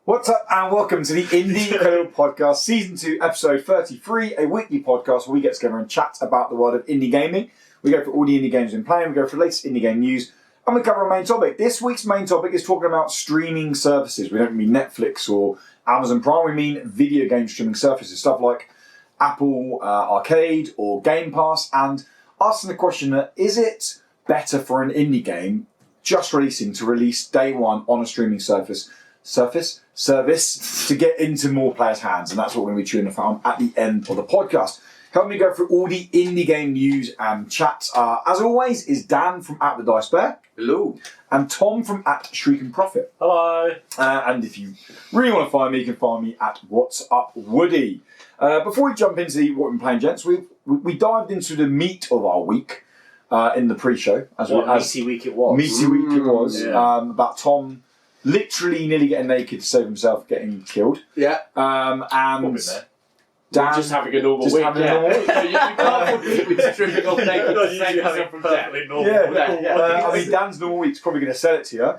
What's up and welcome to the Indie Incredible Podcast, Season 2, Episode 33, a weekly podcast where we get together and chat about the world of indie gaming. We go for all the indie games we've been playing, we go for the latest indie game news, and we cover our main topic. This week's main topic is talking about streaming services. We don't mean Netflix or Amazon Prime, we mean video game streaming services, stuff like Apple Arcade or Game Pass, and asking the question, is it better for an indie game just releasing to release day one on a streaming service to get into more players' hands? And that's what we're going to be chewing on at the end of the podcast. Helping me go through all the indie game news and chat, as always, is Dan from @TheDiceBear. Hello. And Tom from @Shrieking_Profit. Hello. And if you really want to find me, you can find me at What's Up Woody. Before we jump into what we've been playing, gents, we dived into the meat of our week in the pre-show. Meaty week it was. Meaty week it was. Yeah. About Tom literally nearly getting naked to save himself getting killed. Yeah. And Dan just having a normal week. Having a normal week. You can't compete with stripping off naked to save yourself from death. I mean, Dan's normal week's probably going to sell it to you.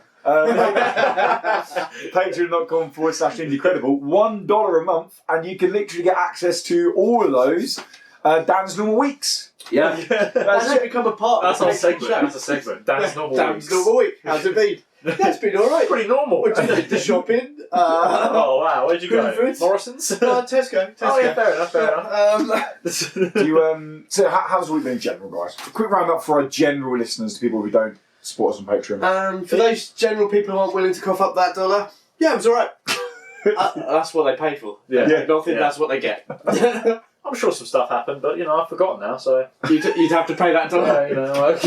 Patreon.com/Indiecredible. $1 a month, and you can literally get access to all of those Dan's normal weeks. Yeah. That should become a part of That's our segment. That's a segment. Dan's normal week. How's it been? That's been alright. Pretty normal. What did you do? The shopping? Oh wow, where'd you go? Good food. Morrison's? Tesco. Oh yeah, fair enough. Do you, so how's the week been in general, guys? A quick round up for our general listeners, to people who don't support us on Patreon. For those general people who aren't willing to cough up that $1, yeah, it was alright. That's what they paid for. Yeah. Nothing, that's what they get. I'm sure some stuff happened, but I've forgotten now, so... You'd have to pay that $1.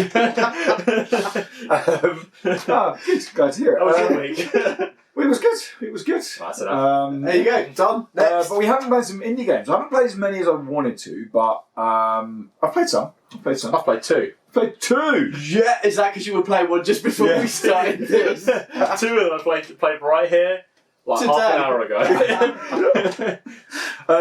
Good, glad to hear it. How was your week? It was good. It was good. That's enough. There you go, done. Next. But we haven't played some indie games. I haven't played as many as I wanted to, but I've played some. I've played 2. Played 2! Yeah, is that because you were playing one just before we started this? 2 of them I played right here, like Today. half an hour ago.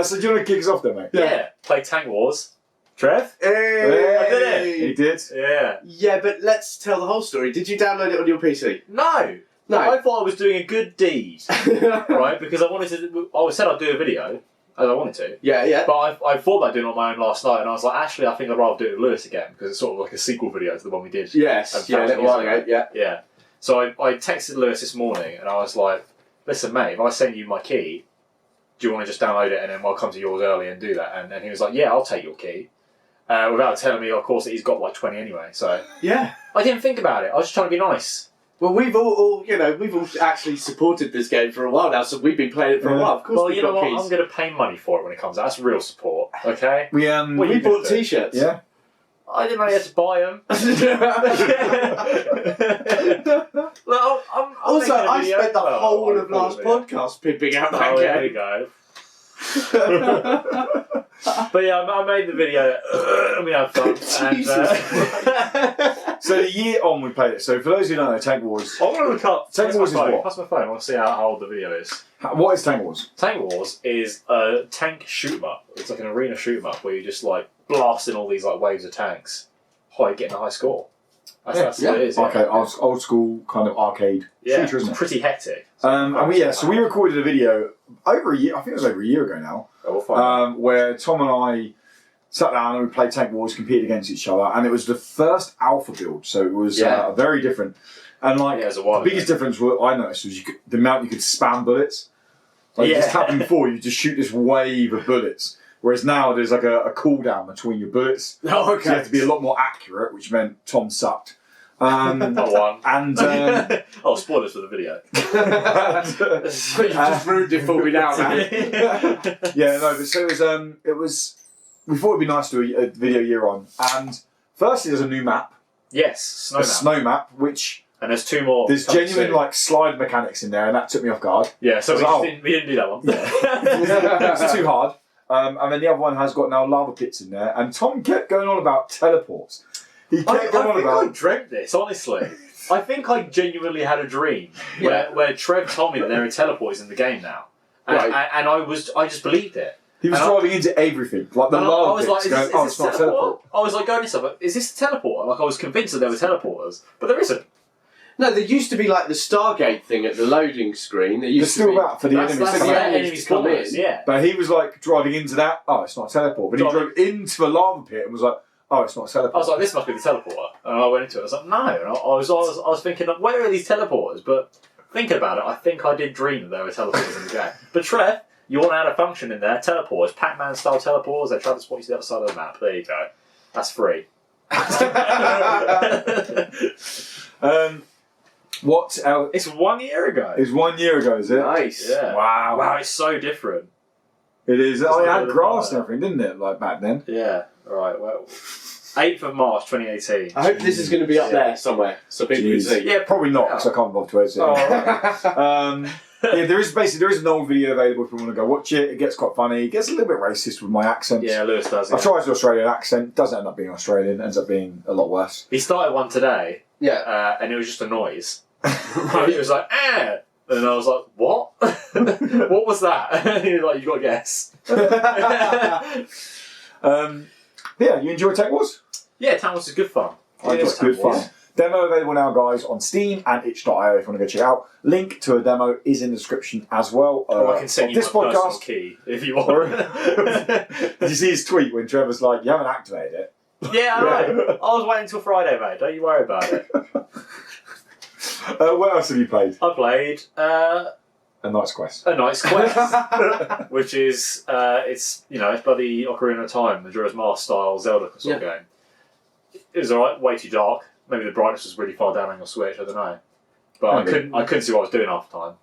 So do you want to kick us off then, mate? Yeah. Played Tank Wars. Trev? Hey. I did it. He did. Yeah. Yeah, but let's tell the whole story. Did you download it on your PC? No. No. I thought I was doing a good deed, right? Because I said I'd do a video, as I wanted to. Yeah. But I thought about doing it on my own last night, and I was like, actually, I think I'd rather do it with Lewis again, because it's sort of like a sequel video to the one we did. Yes. Yeah, a little while ago. Yeah. Yeah. So I texted Lewis this morning, and I was like, listen, mate, if I send you my key, do you want to just download it, and then I'll come to yours early and do that? And then he was like, yeah, I'll take your key. Without telling me, of course, that he's got like 20 anyway, so... Yeah. I didn't think about it. I was just trying to be nice. Well, we've all actually supported this game for a while now, so we've been playing it for a while. Of course, well, we've you know got what? keys. I'm going to pay money for it when it comes out. That's real support, okay? We We bought T-shirts. Yeah. I didn't know you had to buy them. Look, I'm Also, making a I video. spent the Well, whole I'll of last record podcast pimping out that Oh, there you game. go. But yeah, I made the video and we had fun. And, So the year on we played it. So for those who don't know, Tank Wars. I want to look up. Tank Wars is what? Pass my phone. I want to see how old the video is. What is Tank Wars? Tank Wars is a tank shoot 'em up. It's like an arena shoot 'em up where you just like blasting all these like waves of tanks, getting a high score. That's what it is. Yeah. Okay, old school kind of arcade Yeah, shooter, isn't it's it? pretty hectic. So we recorded a video over a year. I think it was over a year ago now. We'll find Where Tom and I sat down and we played Tank Wars, competed against each other, and it was the first alpha build, so it was very different. And like Yeah, it was a while the biggest difference I noticed was the amount you could spam bullets. Like Yeah. just happened before, you just shoot this wave of bullets. Whereas now there's like a cooldown between your bullets. Oh, So you have to be a lot more accurate, which meant Tom sucked. Not one. And oh, spoilers for the video. You just ruined it for me now, man. yeah, no, but so it was. We thought it'd be nice to do a video year on, and firstly, there's a new map, Yes, a Snowman. snow map, which And there's 2 more. there's coming genuine soon. like slide mechanics in there, and that took me off guard. Yeah, so Oh. we didn't do that one. It's too hard. And then the other one has got now lava pits in there, and Tom kept going on about teleports. He I kept going on think I about. dreamt this, honestly. I think I genuinely had a dream where Trev told me that there are teleporters in the game now. And, Right. and I just believed it. He was and driving into everything, like the And I lava was pits. like, is Going, this, oh, is it's this not a teleport. I was like going this up, is this a teleporter? Like I was convinced that there were teleporters, but there isn't. No, there used to be like the Stargate thing at the loading screen. There used They're to still be. that for the enemies. that's to the come out. enemies come in. Yeah. But he was like driving into that. Oh, it's not a teleport. But he drove into the lava pit and was like, oh, it's not a teleport. I was like, this must be the teleporter. And I went into it. I was like, no. And I was thinking, like, where are these teleporters? But thinking about it, I think I did dream that there were teleporters in the game. But Trev, you want to add a function in there? Teleporters, Pac-Man style teleporters. They transport you to the other side of the map. There you go. That's free. What else? It's 1 year ago. It's 1 year ago, is it? Nice. Yeah. Wow. Wow, it's so different. It is. Oh, it had really grass fun, and everything, didn't it? Like back then. Yeah. All right. Well, 8th of March 2018. I hope this is going to be up there somewhere so people can Jeez. see. Yeah. Probably not, because I can't bother to edit it. Oh, right. Yeah, there is an old video available if you want to go watch it. It gets quite funny. It gets a little bit racist with my accent. Yeah, Lewis does. Yeah. I tried the Australian accent. Doesn't end up being Australian. Ends up being a lot worse. He started one today, Yeah. and it was just a noise. He was like, ah! And I was like, what? What was that? And he was like, you got to guess. Yeah, you enjoy Tech Wars? Yeah, Town Wars is good fun. I enjoy It is good Town Wars. fun. Demo available now, guys, on Steam and itch.io if you want to go check it out. Link to a demo is in the description as well. Or I can send of you this my personal podcast. key if you want. Did you see his tweet when Trevor's like, you haven't activated it? Yeah, I know. I was waiting until Friday, mate. Don't you worry about it. What else have you played? I played A Knight's Quest. A Knight's Quest, which is, it's bloody Ocarina of Time, Majora's Mask style Zelda sort of game. It was alright, way too dark. Maybe the brightness was really far down on your Switch, I don't know. But I couldn't see what I was doing half the time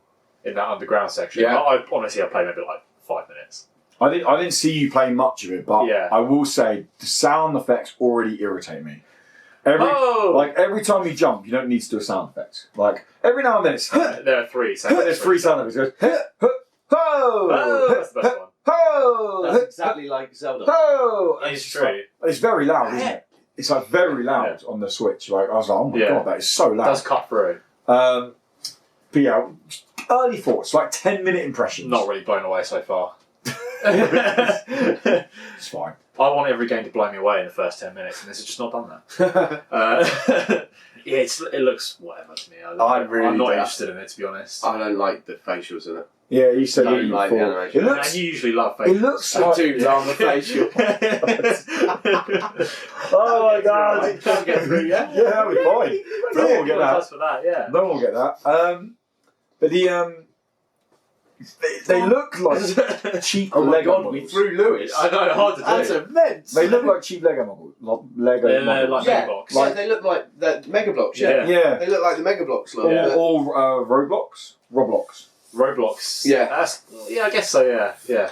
in that underground section. Yeah. I honestly played maybe like 5 minutes. I didn't see you play much of it, but Yeah. I will say the sound effects already irritate me. Every time you jump, you don't need to do a sound effect. Like every now and then it's There are 3 sound there's 3 sound effects. It goes ho, Oh, that's the best one. ho, That's exactly like Zelda. ho. It's true. It's very loud, isn't it? It's like very loud on the Switch. Like I was like, oh my god, that is so It loud. does cut through. But yeah, early thoughts, like 10-minute impressions. Not really blown away so far. It's fine. I want every game to blow me away in the first 10 minutes, and this has just not done that. Yeah, it looks whatever to me. I'm not interested in it, to be honest. I don't like the facials in it. Yeah, you said Don't it like the before. animation. It looks. And you usually love It faces. looks I like. do love the facial. Oh my god! Right, can't get through, yeah? Yeah, that'll be fine. No one will get that. For that, yeah. No one will get that. But the they look like cheap Oh my Lego god, models. we threw Lewis. I know, hard to do. That's immense. They look like cheap Lego models. Lego They're models. like yeah, Mega Bloks. yeah, they look like the Mega Blocks, yeah. Yeah. They look like the Mega Blocks look. Yeah. Or Roblox. Roblox. Yeah. I guess so, yeah.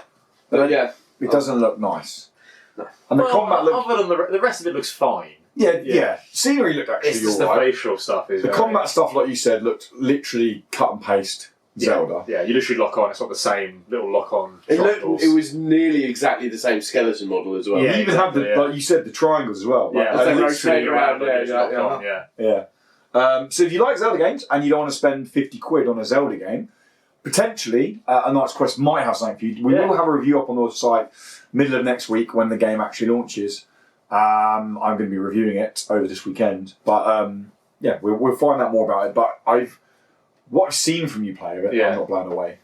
But yeah. It doesn't look nice. No. And the combat looks. Other than the rest of it looks fine. Yeah. Scenery looked It's actually just the alright. facial stuff. The combat stuff, like you said, looked literally cut and paste Zelda. Yeah, you literally lock on. It's not the same little lock on. It was nearly exactly the same skeleton model as well. You Yeah, even had the, exactly, like you said, the triangles as well. Like, Yeah, As they and rotate literally- around, like, just yeah, lock yeah. on, yeah. Yeah. So if you like Zelda games and you don't want to spend 50 quid on a Zelda game, potentially A Knight's Quest might have something for you. We will have a review up on the site middle of next week when the game actually launches. I'm going to be reviewing it over this weekend. But yeah, we'll find out more about it. But what I've seen from you play of it, I'm not blown away.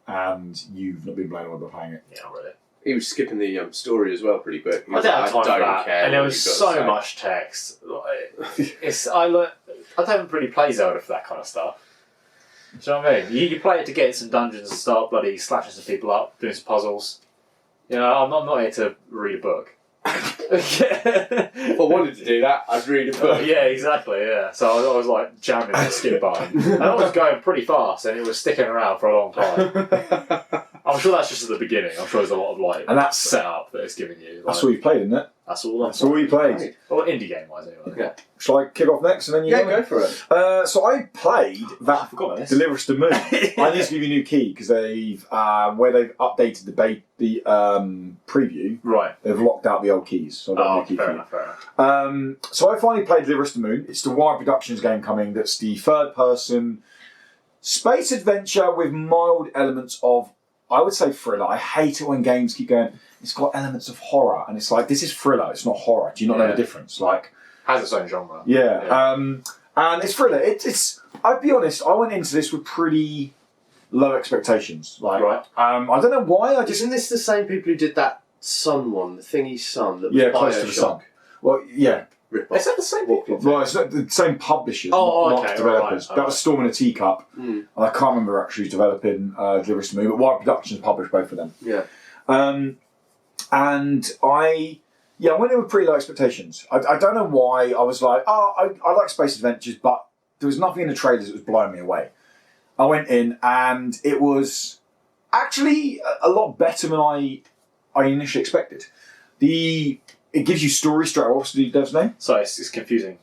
And you've not been blown away by playing it. Yeah, not really. He was skipping the story as well pretty quick. He I was don't like, have time for that. care And there what was you've got to so say. much text. I don't really play Zelda for that kind of stuff. Do you know what I mean? You play it to get in some dungeons and start bloody slashing some people up, doing some puzzles. You know, I'm not here to read a book. If I wanted to do that, I'd read a book. Yeah, exactly, yeah. So I was like jamming the skip button. And I was going pretty fast and it was sticking around for a long time. I'm sure that's just at the beginning. I'm sure there's a lot of like And that's- setup that it's giving you. Like, That's all you played, isn't it? that's all. That's all you played. Right. Well, indie game wise, anyway. Yeah. Shall I kick off next and then you Yeah, go? go for it. So I played that I forgot this. Deliver Us the Moon. I need to give you a new key because they've where they've updated the preview. Right. They've locked out the old keys, so I got a new key Fair for you. enough, fair enough. So I finally played Deliver Us the Moon. It's the Wired Productions game coming. That's the third-person space adventure with mild elements of, I would say, thriller. I hate it when games keep going, it's got elements of horror, and it's like, this is thriller, it's not horror. Do you not know the difference? Like, Has its own genre. yeah. And it's thriller. It's. I'll be honest. I went into this with pretty low expectations. Like, Right. I don't know why. I just Isn't this the same people who did that Sun one, the Thingy Sun? That was Close to the Sun. Well, yeah. Rip-off. Is that the same people? Well, it's not the same publishers, Oh, not okay, developers. alright, That was Storm in a Teacup. Mm. And I can't remember actually who's developing Deliverance to Me, but Wild Productions published both of them. Yeah. And I went in with pretty low expectations. I don't know why. I was like, I like space adventures, but there was nothing in the trailers that was blowing me away. I went in and it was actually a lot better than I initially expected. It gives you story straight off. What's the dev's name? Sorry, it's confusing.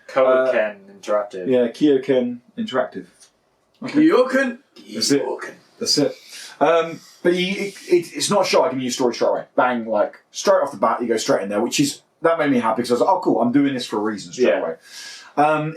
Koken Interactive. Yeah, Kyokan Interactive. Kyokan. That's it. That's it. But it's not shy giving you a story straight away. Bang, like straight off the bat, you go straight in there, that made me happy because I was like, oh cool, I'm doing this for a reason straight away.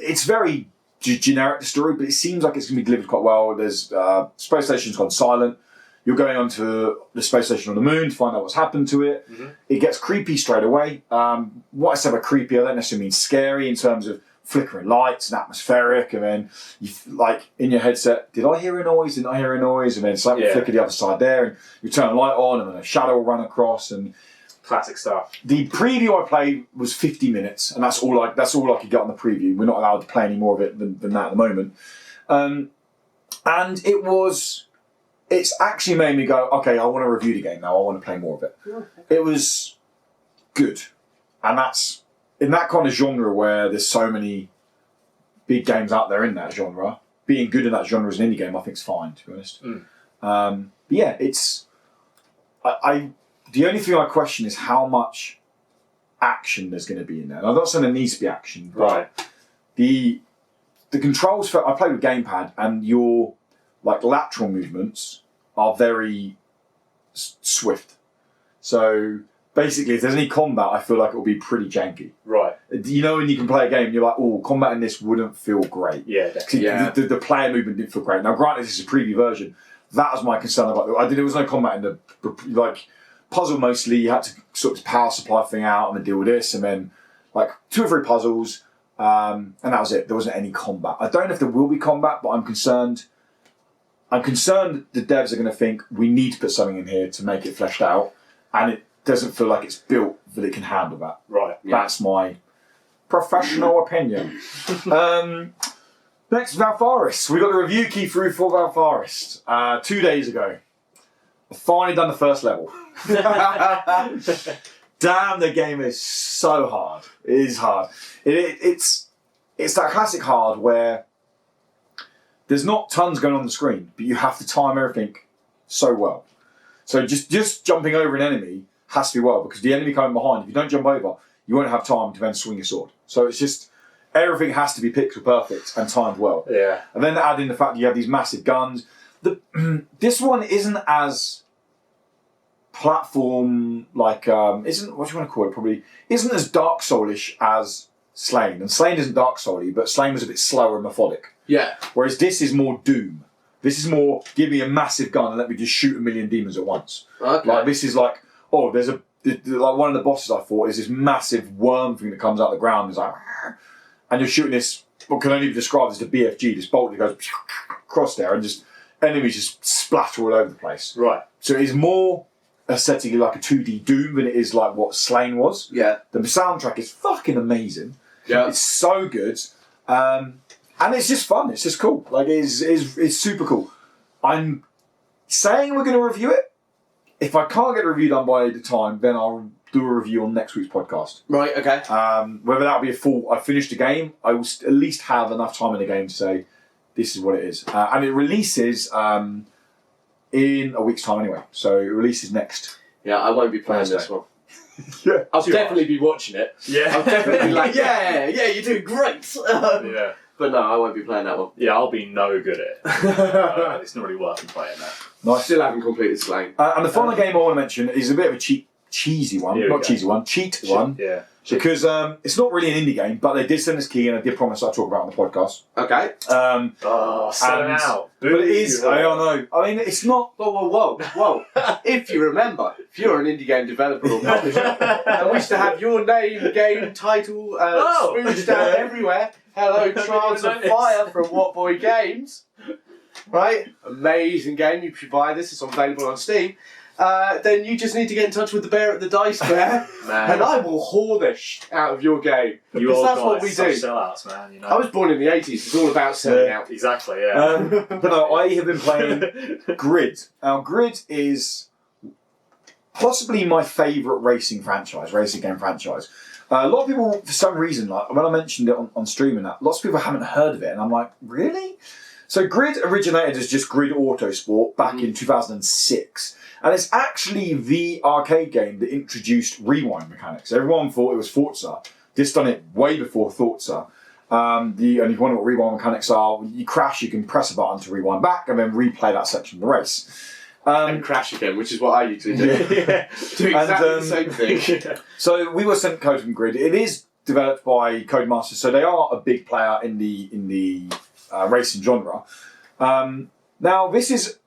It's very generic, the story, but it seems like it's going to be delivered quite well. There's space station's gone silent. You're going onto the space station on the moon to find out what's happened to it. Mm-hmm. It gets creepy straight away. What I said about creepy, I don't necessarily mean scary in terms of flickering lights and atmospheric, and then you like in your headset, did I hear a noise? Didn't I hear a noise? And then something flicker the other side there, and you turn the light on, and then a shadow will run across. And classic stuff. The preview I played was 50 minutes, and that's all I could get on the preview. We're not allowed to play any more of it than that at the moment. And it's actually made me go, okay, I want to review the game now. I want to play more of it. It was good, and that's in that kind of genre where there's so many big games out there in that genre. Being good in that genre as an indie game, I think, is fine, to be honest. But yeah, it's the only thing I question is how much action there's going to be in there. And I'm not saying there needs to be action, but the controls for I played with gamepad, and your like lateral movements are very swift. So basically, if there's any combat, I feel like it will be pretty janky. Right. You know, when you can play a game, you're like, oh, combat in this wouldn't feel great. Yeah, definitely. The player movement didn't feel great. Now, granted, this is a preview version. That was my concern about it. There was no combat in the like puzzle. Mostly, you had to sort of power supply thing out and then deal with this, and then like 2 or 3 puzzles, and that was it. There wasn't any combat. I don't know if there will be combat, but I'm concerned. I'm concerned the devs are going to think we need to put something in here to make it fleshed out, and it doesn't feel like it's built that it can handle that. Right. That's my professional opinion. Next, Valfaris. We got the review key through for Valfaris 2 days ago. I've finally done the first level. Damn, the game is so hard. It is hard. It's that classic hard where there's not tons going on the screen, but you have to time everything so well. So just jumping over an enemy has to be well, because the enemy coming behind, if you don't jump over, you won't have time to then swing your sword. So it's just, everything has to be pixel perfect and timed well. Yeah. And then add in the fact that you have these massive guns. This one isn't as platform, like, isn't, what do you want to call it, probably, isn't as Dark Soulish as Slain. And Slain isn't Dark Souly, but Slain was a bit slower and methodic. Yeah. Whereas this is more Doom. This is more, give me a massive gun and let me just shoot a million demons at once. Okay. Like, this is like, oh, there's like one of the bosses I fought is this massive worm thing that comes out of the ground. It's like, and you're shooting this, what can only be described as the BFG, this bolt that goes across there, and just enemies just splatter all over the place. Right. So it is more aesthetically like a 2D Doom than it is like what Slain was. Yeah. The soundtrack is fucking amazing. Yeah. It's so good. And it's just fun. It's just cool. Like, it's super cool. I'm saying we're going to review it. If I can't get a review done by the time, then I'll do a review on next week's podcast. Right, okay. Whether that'll be a full, I finished the game, I will at least have enough time in the game to say, this is what it is. And it releases in a week's time anyway. So it releases next. Yeah, I won't be playing Thursday. this one. Yeah. I'll definitely be watching it. Yeah. I'll definitely be like, yeah, you're doing great. Yeah. But no, I won't be playing that one. Yeah, I'll be no good at it. It's not really worth me playing that. I still haven't completed Slain. And the final game I want to mention is a bit of a cheat cheesy one, Here we not go. cheesy one, cheat one. Yeah. Because it's not really an indie game, but they did send us a key, and I did promise I'd talk about it on the podcast. Okay. Sell it out. But it is, I don't know. I mean, it's not. Whoa. If you remember, if you're an indie game developer or publisher and wish to have your name, game, title spooged out everywhere, hello, Trials of Fire from What Boy Games. Right? Amazing game. You should buy this. It's available on Steam. Then you just need to get in touch with the bear at the Dice Bear, and I will whore the shit out of your game. You Because all that's guys, what we such do. sellouts, man. You know. I was born in the 80s. It's all about selling out. Exactly. Yeah. But no, I have been playing Grid. Now, Grid is possibly my favourite racing game franchise. A lot of people, for some reason, like when I mentioned it on stream and that, lots of people haven't heard of it, and I'm like, really? So Grid originated as just Grid Autosport back in 2006. And it's actually the arcade game that introduced rewind mechanics. Everyone thought it was Forza. This done it way before Forza. And if you wonder what rewind mechanics are, when you crash, you can press a button to rewind back and then replay that section of the race. And crash again, which is what I usually do. Yeah. Do exactly the same thing. So we were sent code from Grid. It is developed by Codemasters, so they are a big player in the racing genre. Now, this is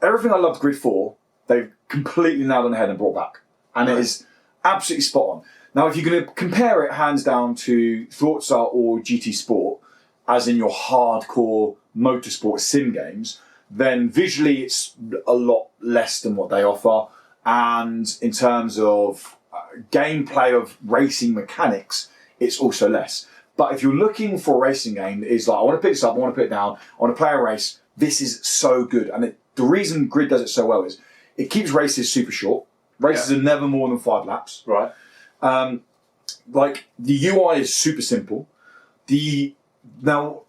everything I loved Grid for. They've completely nailed on the head and brought back, and it is absolutely spot on. Now, if you're going to compare it hands down to Forza or GT Sport, as in your hardcore motorsport sim games, then visually it's a lot less than what they offer, and in terms of gameplay of racing mechanics, it's also less. But if you're looking for a racing game that is like, I want to pick this up, I want to put it down, I want to play a race, this is so good. And the reason Grid does it so well is it keeps races super short. Races are never more than 5 laps. Right. Like, the UI is super simple. Now,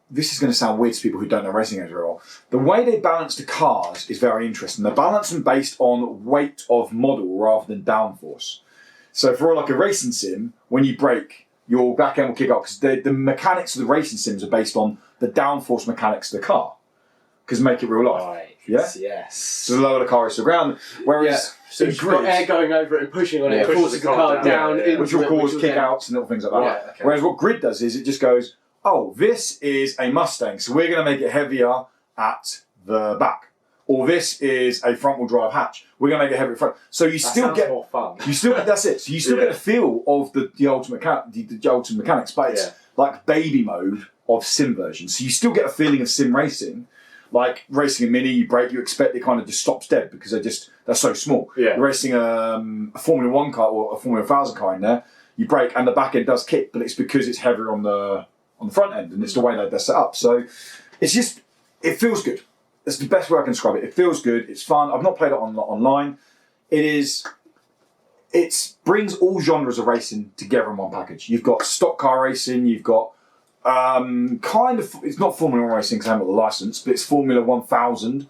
this is going to sound weird to people who don't know racing games very well. The way they balance the cars is very interesting. They balance them based on weight of model rather than downforce. So for like a racing sim, when you brake, your back end will kick up because the mechanics of the racing sims are based on the downforce mechanics of the car. Because make it real life. Right. Yeah? Yes. So the lower the car is to the ground. Whereas So you've got air going over it and pushing on it, it forces the car down, which will cause kick-outs and little things like that. Right, okay. Whereas what Grid does is it just goes, oh, this is a Mustang, so we're going to make it heavier at the back. Or this is a front-wheel drive hatch. We're going to make it heavier at front. So you still get more fun. that's it. So you still get the feel of the ultimate the ultimate mechanics, but it's like baby mode of sim version. So you still get a feeling of sim racing. Like racing a Mini, you brake, you expect it kind of just stops dead because they're so small. Yeah. You're racing a Formula 1 car or a Formula 1000 car in there, you brake and the back end does kick, but it's because it's heavier on the front end and it's the way that they're set up. So it feels good. That's the best way I can describe it. It feels good, it's fun. I've not played it online. It brings all genres of racing together in one package. You've got stock car racing, you've got it's not Formula 1 racing because I haven't got the license, but it's Formula 1000.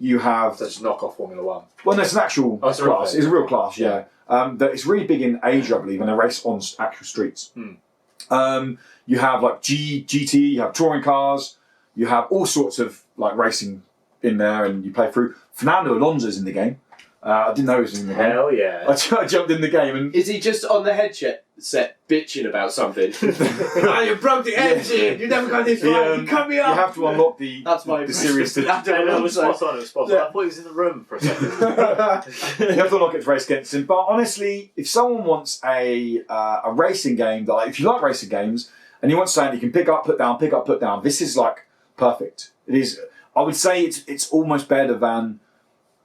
You have... So just knock off Formula 1. Well, no, it's an actual class. It's a real class, yeah. It's really big in Asia, I believe, and they race on actual streets. You have like GT, you have touring cars, you have all sorts of like racing in there, and you play through. Fernando Alonso's in the game. I didn't know he was in the game. Hell yeah. I jumped in the game and... Is he just on the headset bitching about something? Oh, you broke the engine! You never got this right! You cut me off! You have to unlock the series. It was spot on. I thought he was in the room for a second. You have to unlock it to race against him. But honestly, if someone wants a racing game, that if you like racing games, and you want something you can pick up, put down, this is like perfect. It is. I would say it's almost better than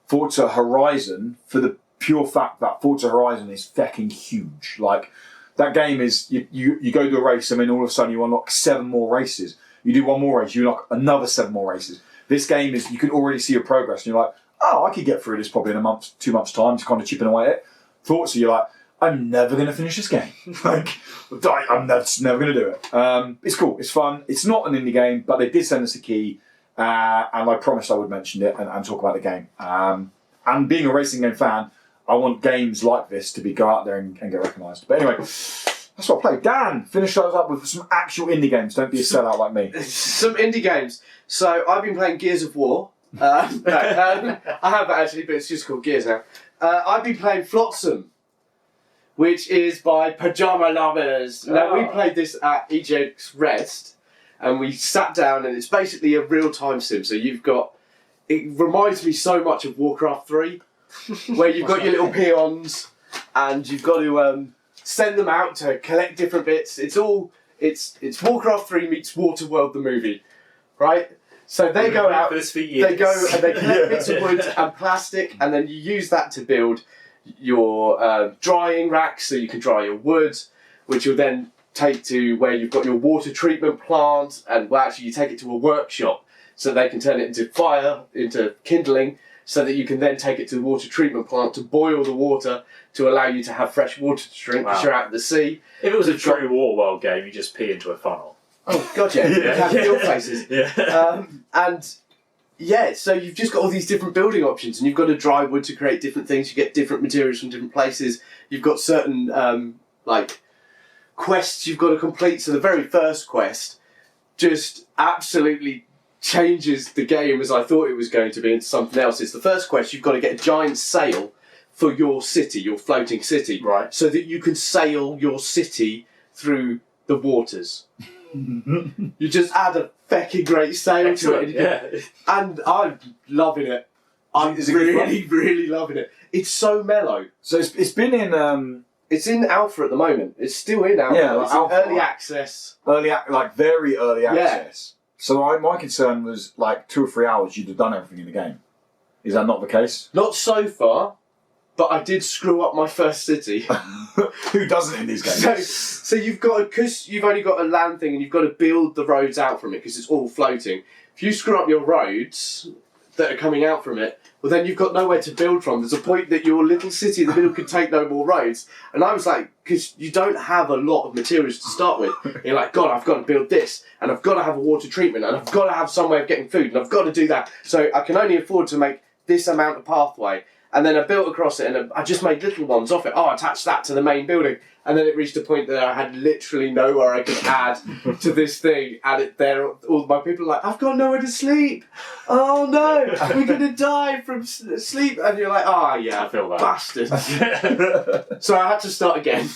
Forza Horizon for the pure fact that Forza Horizon is fucking huge. Like, that game is, you go to a race and then all of a sudden you unlock 7 more races. You do one more race, you unlock another 7 more races. This game is, you can already see your progress and you're like, oh, I could get through this probably in a month, 2 months time, just kind of chipping away at it. Forza, you're like, I'm never going to finish this game. Like, I'm never going to do it. It's cool, it's fun. It's not an indie game, but they did send us a key. And I promised I would mention it and talk about the game. And being a racing game fan, I want games like this to go out there and get recognised. But anyway, that's what I played. Dan, finish those up with some actual indie games. Don't be a sellout like me. Some indie games. So I've been playing Gears of War. I have actually, but it's just called Gears now. I've been playing Flotsam, which is by Pajama Lovers. Now, we played this at EJX Rest, and we sat down, and it's basically a real-time sim. So you've got... It reminds me so much of Warcraft 3, where you've got your little peons, and you've got to send them out to collect different bits. It's Warcraft 3 meets Waterworld the movie, right? So they go out, they go and they collect bits of wood and plastic, and then you use that to build your drying racks, so you can dry your wood, which you'll then take to where you've got your water treatment plant, and well, actually you take it to a workshop, so they can turn it into fire, into kindling, so that you can then take it to the water treatment plant to boil the water to allow you to have fresh water to drink because you're out at the sea. If it was a true Waterworld game, you just pee into a funnel. Oh, God, yeah. You have your faces. Yeah. And, yeah, so you've just got all these different building options, and you've got to dry wood to create different things. You get different materials from different places. You've got certain, quests you've got to complete. So the very first quest just absolutely changes the game as I thought it was going to be into something else. It's the first quest. You've got to get a giant sail for your city, your floating city, right? So that you can sail your city through the waters. You just add a fecking great sail to it, and I'm loving it. I'm really loving it. It's so mellow. So it's been in. It's in alpha at the moment. It's still in alpha. Yeah, it's alpha. in early access. Very early access. So my concern was 2 or 3 hours you'd have done everything in the game. Is that not the case? Not so far, but I did screw up my first city. Who doesn't in these games? So you've got because you've only got a land thing, and you've got to build the roads out from it because it's all floating. If you screw up your roads that are coming out from it, well then you've got nowhere to build from. There's a point that your little city in the middle could take no more roads. And I was like, because you don't have a lot of materials to start with. You're like, God, I've got to build this, and I've got to have a water treatment, and I've got to have some way of getting food, and I've got to do that. So I can only afford to make this amount of pathway. And then I built across it, and I just made little ones off it. Oh, I attached that to the main building. And then it reached a point that I had literally nowhere I could add to this thing. And all my people are like, I've got nowhere to sleep. Oh no, we're going to die from sleep. And you're like, oh yeah, I feel that. Bastards. So I had to start again.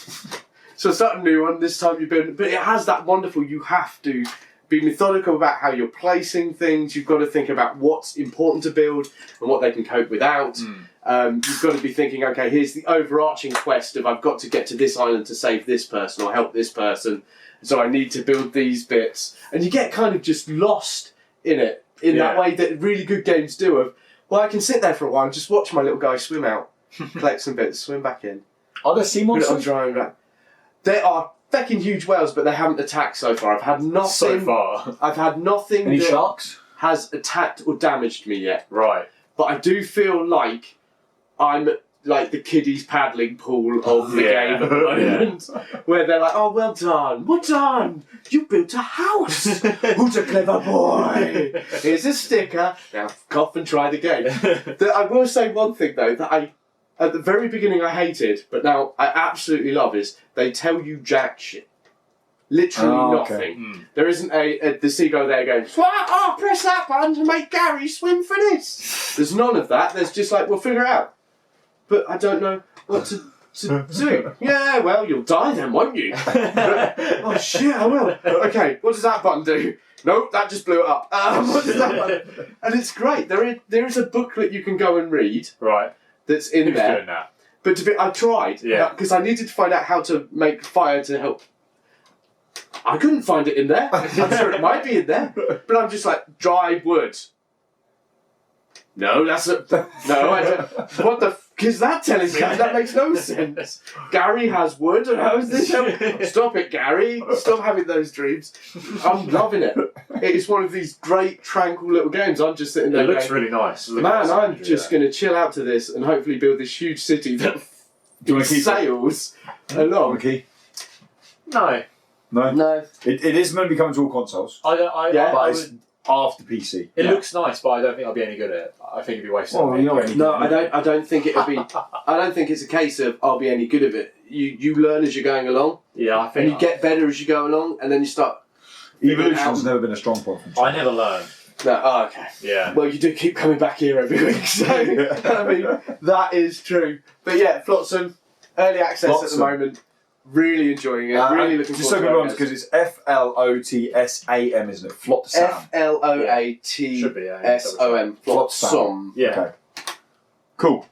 So I started a new one. This time you build, but it has that wonderful, you have to be methodical about how you're placing things. You've got to think about what's important to build and what they can cope without. You've got to be thinking, okay, here's the overarching quest of I've got to get to this island to save this person or help this person, so I need to build these bits. And you get kind of just lost in it, in that way that really good games do of, well, I can sit there for a while and just watch my little guy swim out, collect some bits, swim back in. Are there sea monsters? There are fecking huge whales, but they haven't attacked so far. I've had nothing. So far. I've had nothing Any that sharks? has attacked or damaged me yet. Right. But I do feel like I'm like the kiddies paddling pool of the game at the moment, where they're like, oh, well done, you built a house, who's a clever boy, here's a sticker, now cough and try the game. I will say one thing though, that at the very beginning I hated, but now I absolutely love, is they tell you jack shit. Literally nothing. There isn't the seagull there going, oh, press that button to make Gary swim for this. There's none of that. There's just like, we'll figure it out. But I don't know what to do. Yeah, well, you'll die then, won't you? Oh shit, I will. Okay, what does that button do? Nope, that just blew it up. What does that button? And it's great. There is a booklet you can go and read. Right. That's in Who's there. doing that? But I tried. Yeah. Because I needed to find out how to make fire to help. I couldn't find it in there. I'm sure it might be in there. But I'm just like, dry wood. No, that's no, I don't. What the is that telling me? That makes no sense. Gary has wood, and how is this? Stop it, Gary. Stop having those dreams. I'm loving it. It is one of these great, tranquil little games. I'm just sitting there. It looks really nice. Man, I'm just going to chill out to this and hopefully build this huge city that sails along. No. It is going to be coming to all consoles. I It's after PC. It looks nice, but I don't think I'll be any good at it. I think it'd be wasted. I don't think it'll be. I don't think it's a case of I'll be any good at it. You learn as you're going along. Yeah, I think. And you get better as you go along, and then you start. Evolution's never been a strong point. I never learn. No, oh, okay. Yeah. Well, you do keep coming back here every week, so I mean that is true. But yeah, Flotsam, early access at the moment. Really enjoying it. Really looking just so forward to it. because it's FLOTSAM, isn't it? Flotsam. FLOATSOM. Flotsam. Yeah. Okay. Cool.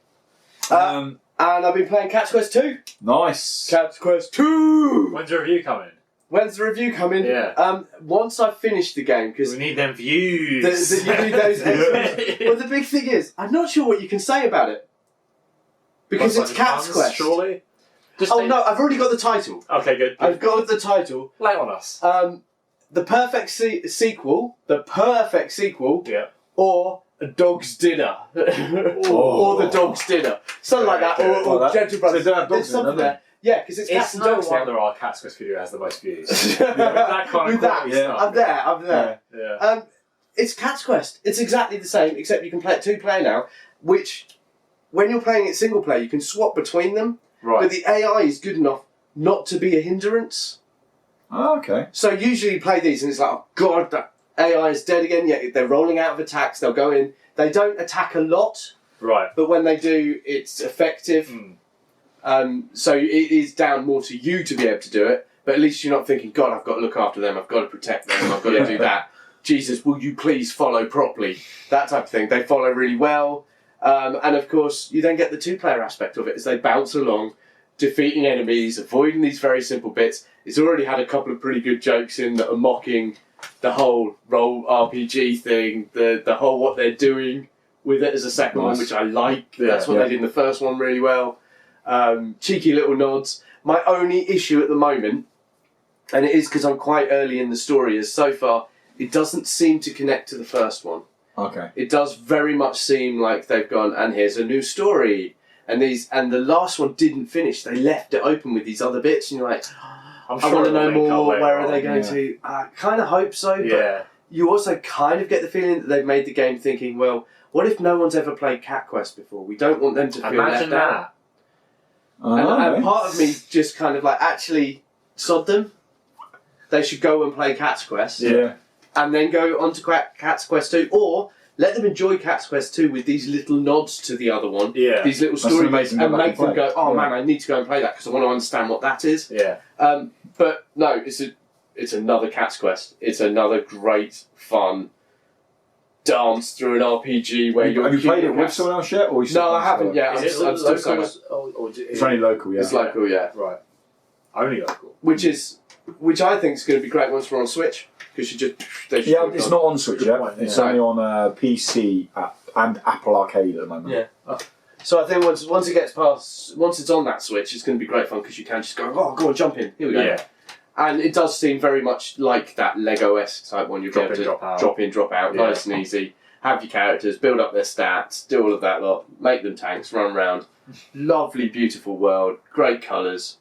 And I've been playing Cat's Quest 2. Nice. Cat's Quest 2. When's the review coming? When's the review coming? Yeah. Once I've finished the game, because We need them views. you need those extras. Well, the big thing is, I'm not sure what you can say about it because What's it's like Cat's puns, Quest. Surely. Just Oh no, I've already got the title. Okay, good. I've got the title. Lay on us. The perfect sequel. The perfect sequel. Yeah. Or a dog's dinner. Or the dog's dinner. Something like that. Or Gentle Brothers. So they don't have dogs There's something in it, there. Yeah, because it's cats It's and no dogs now. wonder our Cat's Quest video has the most views. With that kind of With that, quality stuff. I'm there. Yeah. It's Cat's Quest. It's exactly the same, except you can play it 2-player now, which, when you're playing it single player, you can swap between them, Right. but the AI is good enough not to be a hindrance. Oh, okay. So usually you play these and it's like, oh god, that AI is dead again, yet they're rolling out of attacks, they'll go in. They don't attack a lot, Right. but when they do, it's effective. So it is down more to you to be able to do it, but at least you're not thinking, God, I've got to look after them, I've got to protect them, I've got to do that. Jesus, will you please follow properly? That type of thing. They follow really well. And of course, you then get the 2-player aspect of it as they bounce along, defeating enemies, avoiding these very simple bits. It's already had a couple of pretty good jokes in that are mocking the whole role RPG thing, the whole what they're doing with it as a second one, which I like. That's what they did in the first one really well. Cheeky little nods. My only issue at the moment, and it is because I'm quite early in the story, is so far it doesn't seem to connect to the first one. Okay. It does very much seem like they've gone, and here's a new story. And the last one didn't finish. They left it open with these other bits, and you're like, I'm I sure want to it'll know link up more. later Where are on. they going to? I kind of hope so, but Yeah. you also kind of get the feeling that they've made the game thinking, well, what if no one's ever played Cat Quest before? We don't want them to feel Imagine left out. that. And part of me just kind of like, actually, sod them. They should go and play Cat's Quest. Yeah. And then go on to Cat's Quest 2. Or let them enjoy Cat's Quest 2 with these little nods to the other one. Yeah. These little That's story amazing bits, and that they make them play. go, oh Yeah. man, I need to go and play that because I want to understand what that is. Yeah. But no, it's another Cat's Quest. It's another great, fun dance through an RPG where you're... Have you played it keeping with cats. someone else yet? Or you still No, I playing haven't solo? yet. Is it I'm still saying local? it. It's only local, yeah. It's local, yeah. Right. Only local. Which I think is going to be great once we're on Switch because Yeah, it's not on Switch Good yet. point, It's yeah. only on PC and Apple Arcade at the moment. Yeah. So I think once it gets past, once it's on that Switch, it's going to be great fun because you can just go, oh, go on, jump in. Here we go. Yeah. And it does seem very much like that Lego-esque type one. You'll be able to drop in, drop out, Yeah. nice and easy. Have your characters, build up their stats, do all of that lot, make them tanks, run around. Lovely, beautiful world, great colours.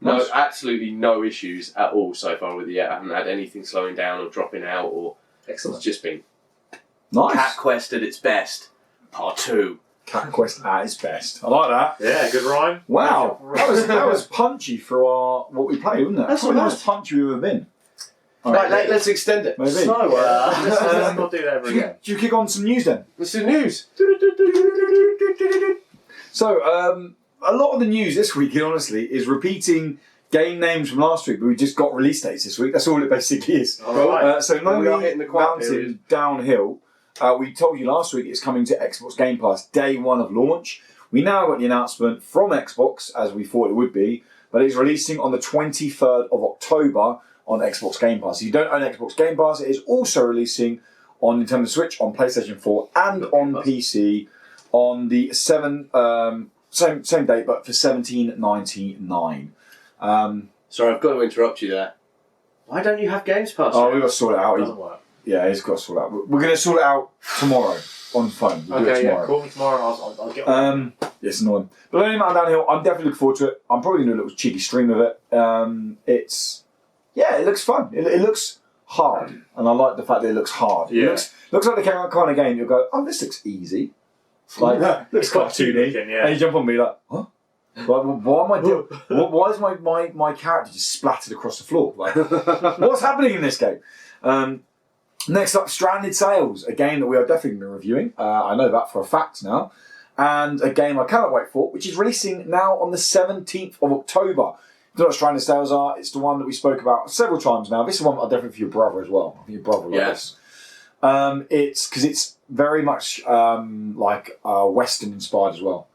No, Nice. absolutely no issues at all so far with it yet. I haven't had anything slowing down or dropping out, or Excellent. it's just been Nice. Cat Quest at its best, part 2. Cat Quest at its best. I like that. Yeah, good rhyme. Wow. That was punchy for what we played, wasn't it? That's Probably the all most punchy we've ever been. Right, let's extend it. Maybe. So, Let's not do that ever again. Do you kick on some news then? what's the news? So, a lot of the news this week, honestly, is repeating game names from last week, but we just got release dates this week. That's all it basically is. All right. So, Well, we are Lonely hitting the quiet Mountain period. Downhill. We told you last week it's coming to Xbox Game Pass day one of launch. We now got the announcement from Xbox, as we thought it would be, but it's releasing on the 23rd of October on Xbox Game Pass. If you don't own Xbox Game Pass, it is also releasing on Nintendo Switch, on PlayStation 4, and on PC on the same date, but for $17.99. Sorry, I've got to interrupt you there. Why don't you have Games Pass? Oh, we've got to sort it out. Doesn't work. Yeah, he's got to sort it out. We're going to sort it out tomorrow on the phone. We'll do it Okay, yeah, tomorrow. call me tomorrow. I'll get on. It's annoying. But Lonely Mountain Downhill, I'm definitely looking forward to it. I'm probably going to do a little cheeky stream of it. It looks fun. It looks hard, and I like the fact that it looks hard. Yeah. It looks like the kind of game you'll go, oh, this looks easy. Like, looks It's quite cartoony. looking, yeah. And you jump on me like, huh? Like, why am I doing? Why is my character just splattered across the floor? Like, what's happening in this game? Next up, Stranded Sails, a game that we are definitely going to be reviewing. I know that for a fact now. And a game I cannot wait for, which is releasing now on the 17th of October. If you know what Stranded Sails are, it's the one that we spoke about several times now. This is one definitely for your brother as well. I think your brother will like this. It's because it's very much Western inspired as well.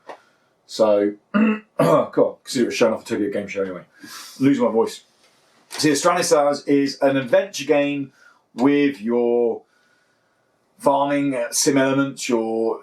So, cool. Because it was shown off a Tokyo Game Show anyway. Losing my voice. So, Stranded Sails is an adventure game with your farming sim elements, your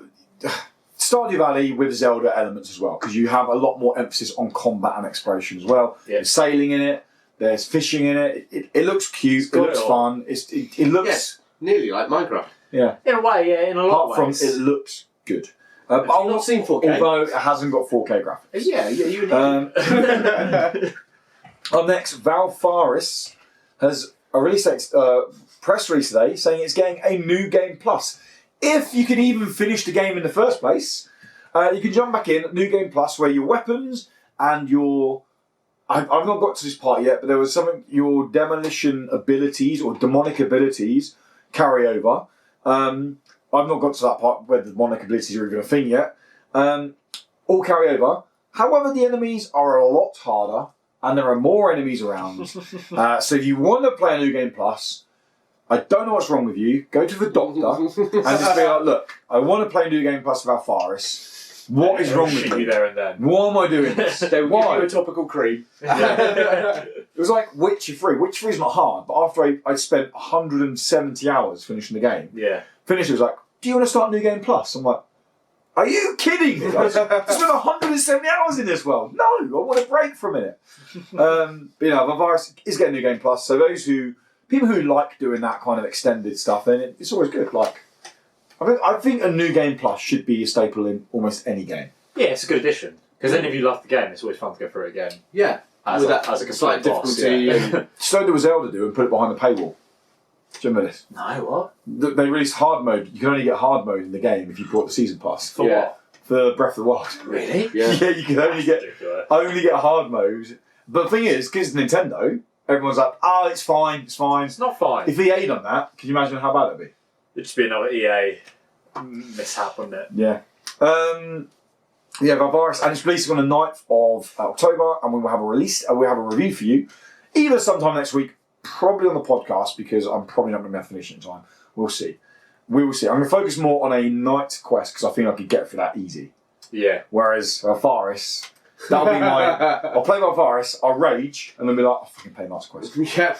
Stardew Valley with Zelda elements as well, because you have a lot more emphasis on combat and exploration as well. Yeah. There's sailing in it, there's fishing in it. It looks cute, it looks fun. It looks nearly like Minecraft. Yeah, in a way, yeah, in a lot of ways. Apart from it looks good. But I've not seen 4K, although it hasn't got 4K graphics. Yeah, you need. Up next, Valfaris has a release press release today saying it's getting a new game plus. If you can even finish the game in the first place, you can jump back in New Game Plus, where your weapons and your I've not got to this part yet, but there was something your demolition abilities or demonic abilities carry over. I've not got to that part where the demonic abilities are even a thing yet. All carry over. However, the enemies are a lot harder, and there are more enemies around. So if you want to play a New Game Plus, I don't know what's wrong with you. Go to the doctor and just be like, look, I want to play New Game Plus with Valfaris. What is wrong with me? There and then. Why am I doing this? They will give you a topical cream. It was like Witcher 3. Witcher 3 is not hard, but after I spent 170 hours finishing the game, finished it was like, do you want to start New Game Plus? I'm like, are you kidding me? I spent 170 hours in this world. No, I want a break for a minute. But Valfaris is getting New Game Plus, so people who like doing that kind of extended stuff, then it's always good. Like, I think a New Game Plus should be a staple in almost any game. Yeah, it's a good addition. Because then if you love the game, it's always fun to go through it again. Yeah. As a slight difficulty. Yeah. So did Zelda do and put it behind the paywall. Do you remember this? No, what? They released hard mode. You can only get hard mode in the game if you bought the season pass. For what? For Breath of the Wild. Really? Yeah, you can only get hard mode. But the thing is, because it's Nintendo, everyone's like, oh, it's fine. It's not fine. If EA done that, can you imagine how bad it'd be? It'd just be another EA mishap, wouldn't it? Yeah. Valfaris, and it's releasing on the 9th of October, and we will have a review for you, either sometime next week, probably on the podcast, because I'm probably not going to be able to finish it in time. We'll see. We will see. I'm going to focus more on a night quest, because I think I could get through that easy. Yeah. Whereas Valfaris, that'll be I'll play Valfaris, I'll rage, and then be like, I'll fucking play Night's Quest. Yeah.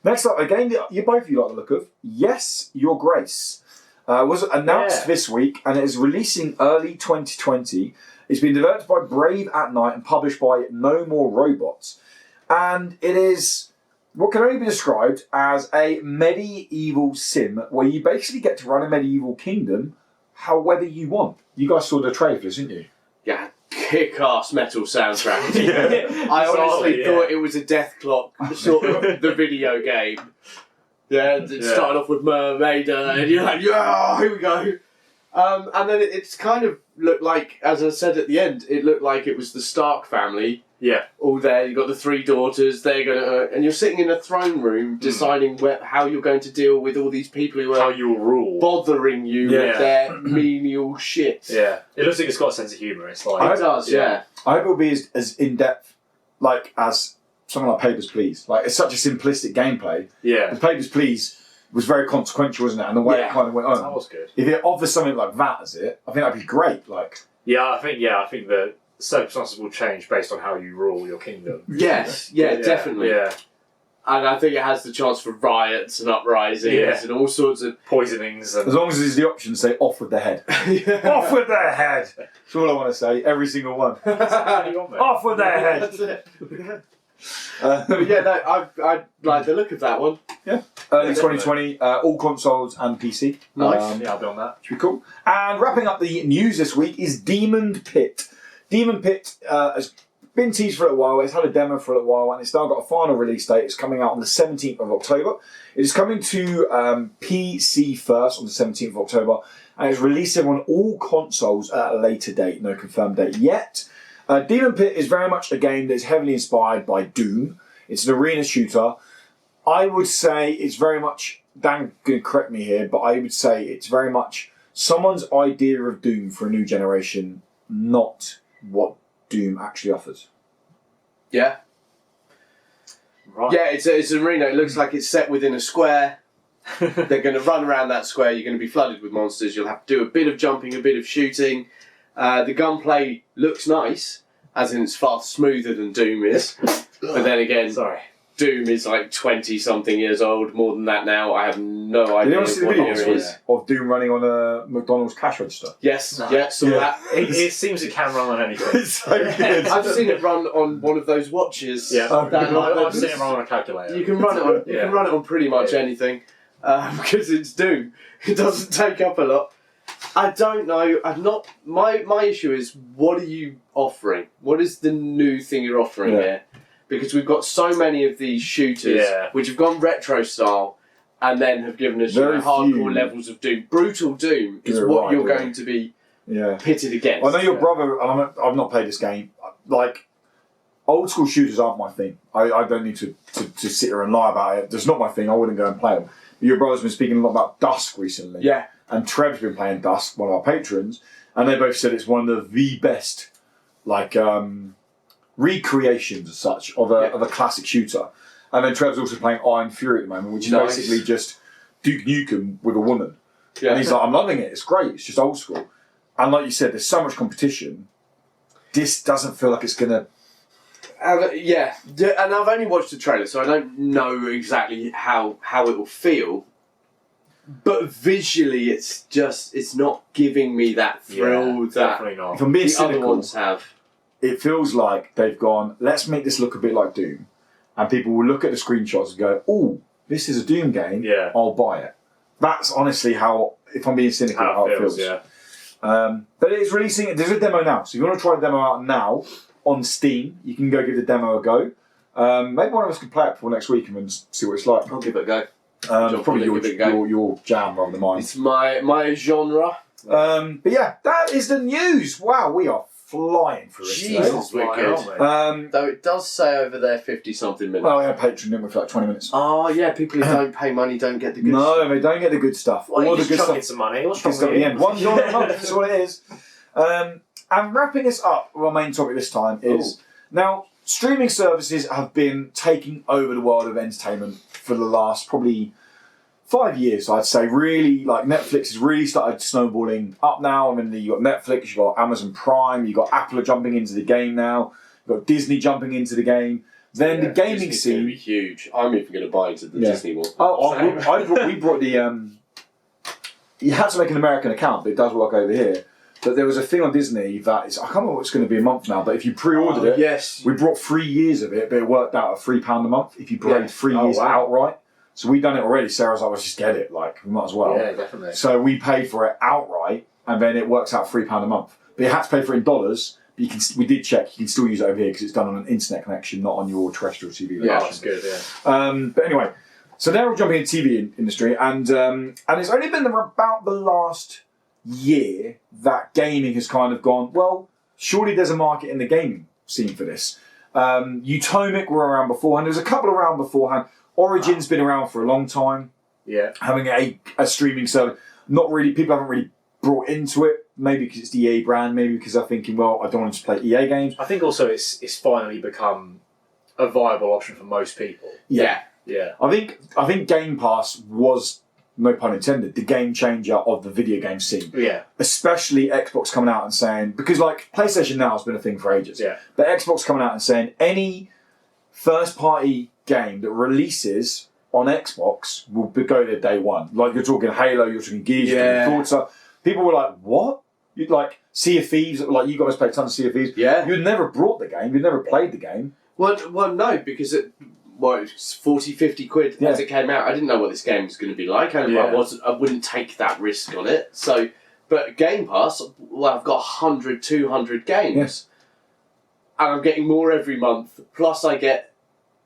Next up, a game that both of you like the look of, Yes, Your Grace. Was announced this week, and it is releasing early 2020. It's been developed by Brave at Night and published by No More Robots. And it is what can only be described as a medieval sim, where you basically get to run a medieval kingdom however you want. You guys saw the trailer, didn't you? Yeah. Kick-ass metal soundtrack. I honestly thought it was a Death Clock sort of the video game. Yeah, it started off with Mermaid, and you're like, yeah, here we go. And then it's kind of looked like, as I said at the end, it looked like it was the Stark family. Yeah. All there, you've got the 3 daughters, they're going to... and you're sitting in a throne room deciding how you're going to deal with all these people who are... how you'll rule. Bothering you with their menial shit. Yeah. It looks like it's got a sense of humour. It's like... It does, yeah. I hope it'll be as in-depth, like, as something like Papers, Please. Like, it's such a simplistic gameplay. Yeah. And Papers, Please was very consequential, wasn't it? And the way it kind of went on. That was good. If it offers something like that as it, I think that'd be great. Like, I think the circumstances will change based on how you rule your kingdom. Yes, definitely. Yeah. And I think it has the chance for riots and uprisings and all sorts of poisonings. And... as long as there's the option to say off with the head. Off with their head! That's all I want to say, every single one. Off with their head! That's it. I like the look of that one. Yeah. Early 2020, all consoles and PC. Nice. I'll be on that. Should be cool. And wrapping up the news this week is Demon Pit. Demon Pit has been teased for a little while. It's had a demo for a little while, and it's now got a final release date. It's coming out on the 17th of October. It is coming to PC first on the 17th of October, and it's releasing on all consoles at a later date. No confirmed date yet. Demon Pit is very much a game that is heavily inspired by Doom. It's an arena shooter. I would say it's very much, Dan can correct me here, but I would say it's very much someone's idea of Doom for a new generation, not what Doom actually offers. Yeah. Right. Yeah, it's an arena. It looks like it's set within a square. They're going to run around that square. You're going to be flooded with monsters. You'll have to do a bit of jumping, a bit of shooting. The gunplay looks nice, as in it's far smoother than Doom is. But then again, Doom is like 20-something years old, more than that now. I have no idea. Did you ever see the what video year it is. of Doom running on a McDonald's cash register? Yes, No. yeah, saw that. It seems it can run on anything. It's so good. I've seen it run on one of those watches. Yeah, I've seen that it run on a calculator. You can run it on. You can run it on pretty much anything, because it's Doom. It doesn't take up a lot. I don't know. I'm not. My issue is, what are you offering? What is the new thing you're offering here? Because we've got so many of these shooters which have gone retro style, and then have given us hardcore levels of Doom. Brutal Doom is what you're going to be pitted against. I know your brother, and I've not played this game. Like, old school shooters aren't my thing. I don't need to sit here and lie about it. It's not my thing. I wouldn't go and play them. But your brother's been speaking a lot about Dusk recently. Yeah. And Trev's been playing Dusk, one of our patrons, and they both said it's one of the best, like, recreations as such of a classic shooter. And then Trev's also playing Iron Fury at the moment, which is basically just Duke Nukem with a woman. Yeah. And he's like, I'm loving it, it's great, it's just old school. And like you said, there's so much competition. This doesn't feel like it's going to... Yeah, and I've only watched the trailer, so I don't know exactly how it will feel. But visually, it's not giving me that thrill that definitely not. If I'm being the cynical, other ones have. It feels like they've gone, let's make this look a bit like Doom. And people will look at the screenshots and go, oh, this is a Doom game, I'll buy it. That's honestly how, if I'm being cynical, how it feels. Yeah. But it is releasing, there's a demo now. So if you want to try the demo out now on Steam, you can go give the demo a go. Maybe one of us could play it before next week and then see what it's like. I'll give it a go. Probably your jam rather than mine. It's my genre. But yeah, that is the news. Wow, we are flying through it. Jesus, we're good. Though it does say over there 50-something minutes. Well, we had Patreon, didn't we, for like 20 minutes. Oh, yeah, people who don't pay money don't get the good stuff. No, they don't get the good stuff. Well, all you the just good chuck stuff. some money. What's wrong At with the you? end. $1 a month, that's what it is. And wrapping us up, our main topic this time is... Now, streaming services have been taking over the world of entertainment for the last probably 5 years, I'd say. Really, like, Netflix has really started snowballing up now. I mean, you've got Netflix, you've got Amazon Prime, you've got Apple jumping into the game now, you've got Disney jumping into the game. Then the gaming Disney's scene... going to be huge. I'm even going to buy into the Disney one. We brought the... you had to make an American account, but it does work over here. But there was a thing on Disney that is... I can't remember what it's going to be a month now, but if you pre-ordered it, we brought 3 years of it, but it worked out at £3 a month if you paid 3 years outright. So we've done it already. Sarah's like, let's just get it. Like, we might as well. Yeah, definitely. So we paid for it outright, and then it works out £3 a month. But you had to pay for it in dollars. But you can. We did check. You can still use it over here because it's done on an internet connection, not on your terrestrial TV. Yeah, that's good. Yeah. But anyway, so they're all jumping into the TV industry, and it's only been about the last year that gaming has kind of gone, well, surely there's a market in the gaming scene for this. Utomic were around beforehand. There's a couple around beforehand. Origin's been around for a long time. Yeah. Having a streaming service. Not really, people haven't really brought into it. Maybe because it's the EA brand, maybe because they're thinking, well, I don't want to play EA games. I think also it's finally become a viable option for most people. Yeah. Yeah. I think Game Pass was, no pun intended, the game changer of the video game scene. Yeah. Especially Xbox coming out and saying, because like PlayStation Now has been a thing for ages. Yeah. But Xbox coming out and saying any first party game that releases on Xbox will go there day one. Like you're talking Halo, you're talking Gears, you're talking Forza. People were like, what? You'd like Sea of Thieves, like you guys played tons of Sea of Thieves. Yeah. You'd never brought the game, you'd never played the game. Well, no, because it was 40, 50 quid as it came out. I didn't know what this game was going to be like. I wouldn't take that risk on it. So, but Game Pass, well, I've got 100, 200 games. Yes. And I'm getting more every month. Plus I get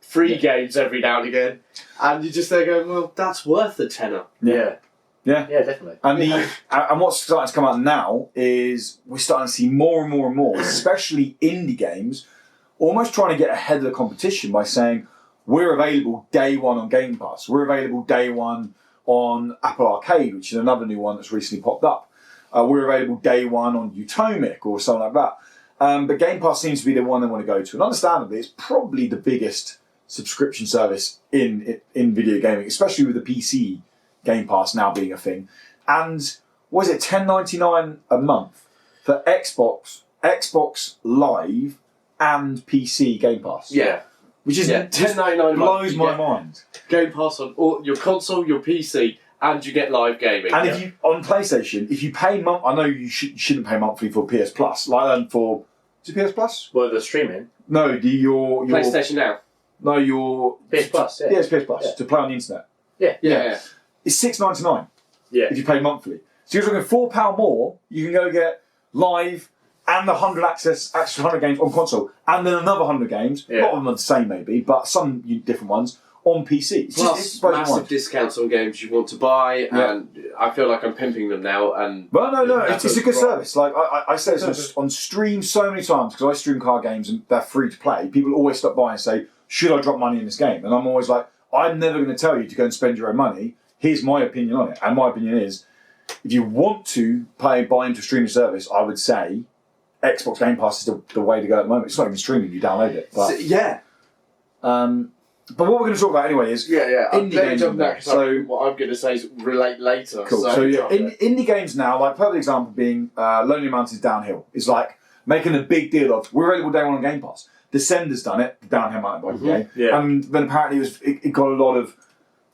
free games every now and again. And you're just there going, well, that's worth a tenner. Yeah. Yeah. Yeah, definitely. And and what's starting to come out now is we're starting to see more and more, especially indie games, almost trying to get ahead of the competition by saying, we're available day one on Game Pass. We're available day one on Apple Arcade, which is another new one that's recently popped up. We're available day one on Utomic or something like that. But Game Pass seems to be the one they want to go to. And understandably, it's probably the biggest subscription service in video gaming, especially with the PC Game Pass now being a thing. And was it $10.99 a month for Xbox Live and PC Game Pass? Yeah. Which is $10.99 blows my mind. Game Pass on all, your console, your PC, and you get live gaming. And if you on PlayStation, if you pay I know you shouldn't pay monthly for PS Plus, for is it PS Plus? Well, the streaming. No, your PlayStation Now. No, your PS Plus. Yeah, it's PS Plus to play on the internet. Yeah. It's $6.99. Yeah. If you pay monthly, so you're talking £4 more. You can go get live and 100 extra 100 games on console, and then another 100 games. A lot of them are the same, maybe, but some different ones on PC. It's Plus massive discounts on games you want to buy, and I feel like I'm pimping them now. And well, no, it's a good service. Like I say this on stream so many times because I stream card games and they're free to play. People always stop by and say, "Should I drop money in this game?" And I'm always like, "I'm never going to tell you to go and spend your own money. Here's my opinion on it, and my opinion is, if you want to buy into a streaming service, I would say Xbox Game Pass is the way to go at the moment. It's not even streaming; you download it." But but what we're going to talk about anyway is indie games. So what I'm going to say is relate later. Cool. So indie games now, like perfect example being Lonely Mountains Downhill, is like making a big deal of we're available day one on Game Pass. Descender's done it, the downhill mountain biking game, and then apparently it got a lot of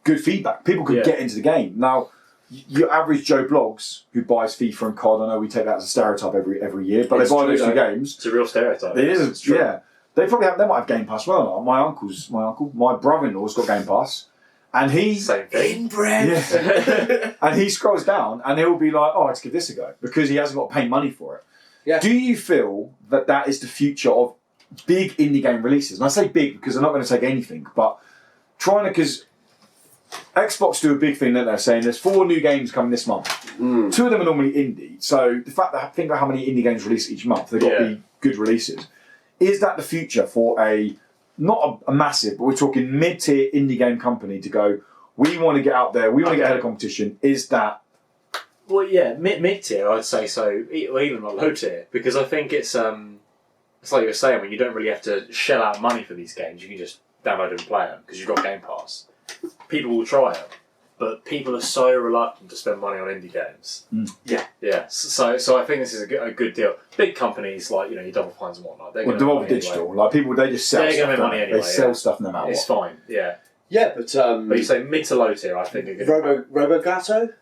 good feedback. People could get into the game. Now, your average Joe Blogs who buys FIFA and COD, I know we take that as a stereotype every year, but they buy those two games. It's a real stereotype. It is, yeah. They might have Game Pass. Well, my brother-in-law's got Game Pass, and same thing. Inbred. Yeah. And he scrolls down, and he'll be like, "Oh, let's give this a go," because he hasn't got to pay money for it. Yeah. Do you feel that is the future of big indie game releases? And I say big because they're not going to take anything, but because Xbox do a big thing that they're saying there's 4 new games coming this month. 2 of them are normally indie, so the fact that think about how many indie games release each month, they've got to be good releases. Is that the future for not a massive, but we're talking mid-tier indie game company to go, we want to get out there, we want to get ahead of competition? Is that... Well, yeah, mid-tier, I'd say so, or even not low-tier, because I think it's like you were saying, when you don't really have to shell out money for these games, you can just download and play them, because you've got Game Pass. People will try them, but people are so reluctant to spend money on indie games. Yeah. So I think this is a good deal. Big companies like your Double Fines and whatnot, they're going to Devolve Digital, anyway. Like people, they just sell they're stuff. Money anyway, they sell stuff no matter it's fine. Yeah. Yeah, but you say mid to low tier, I think. Robogato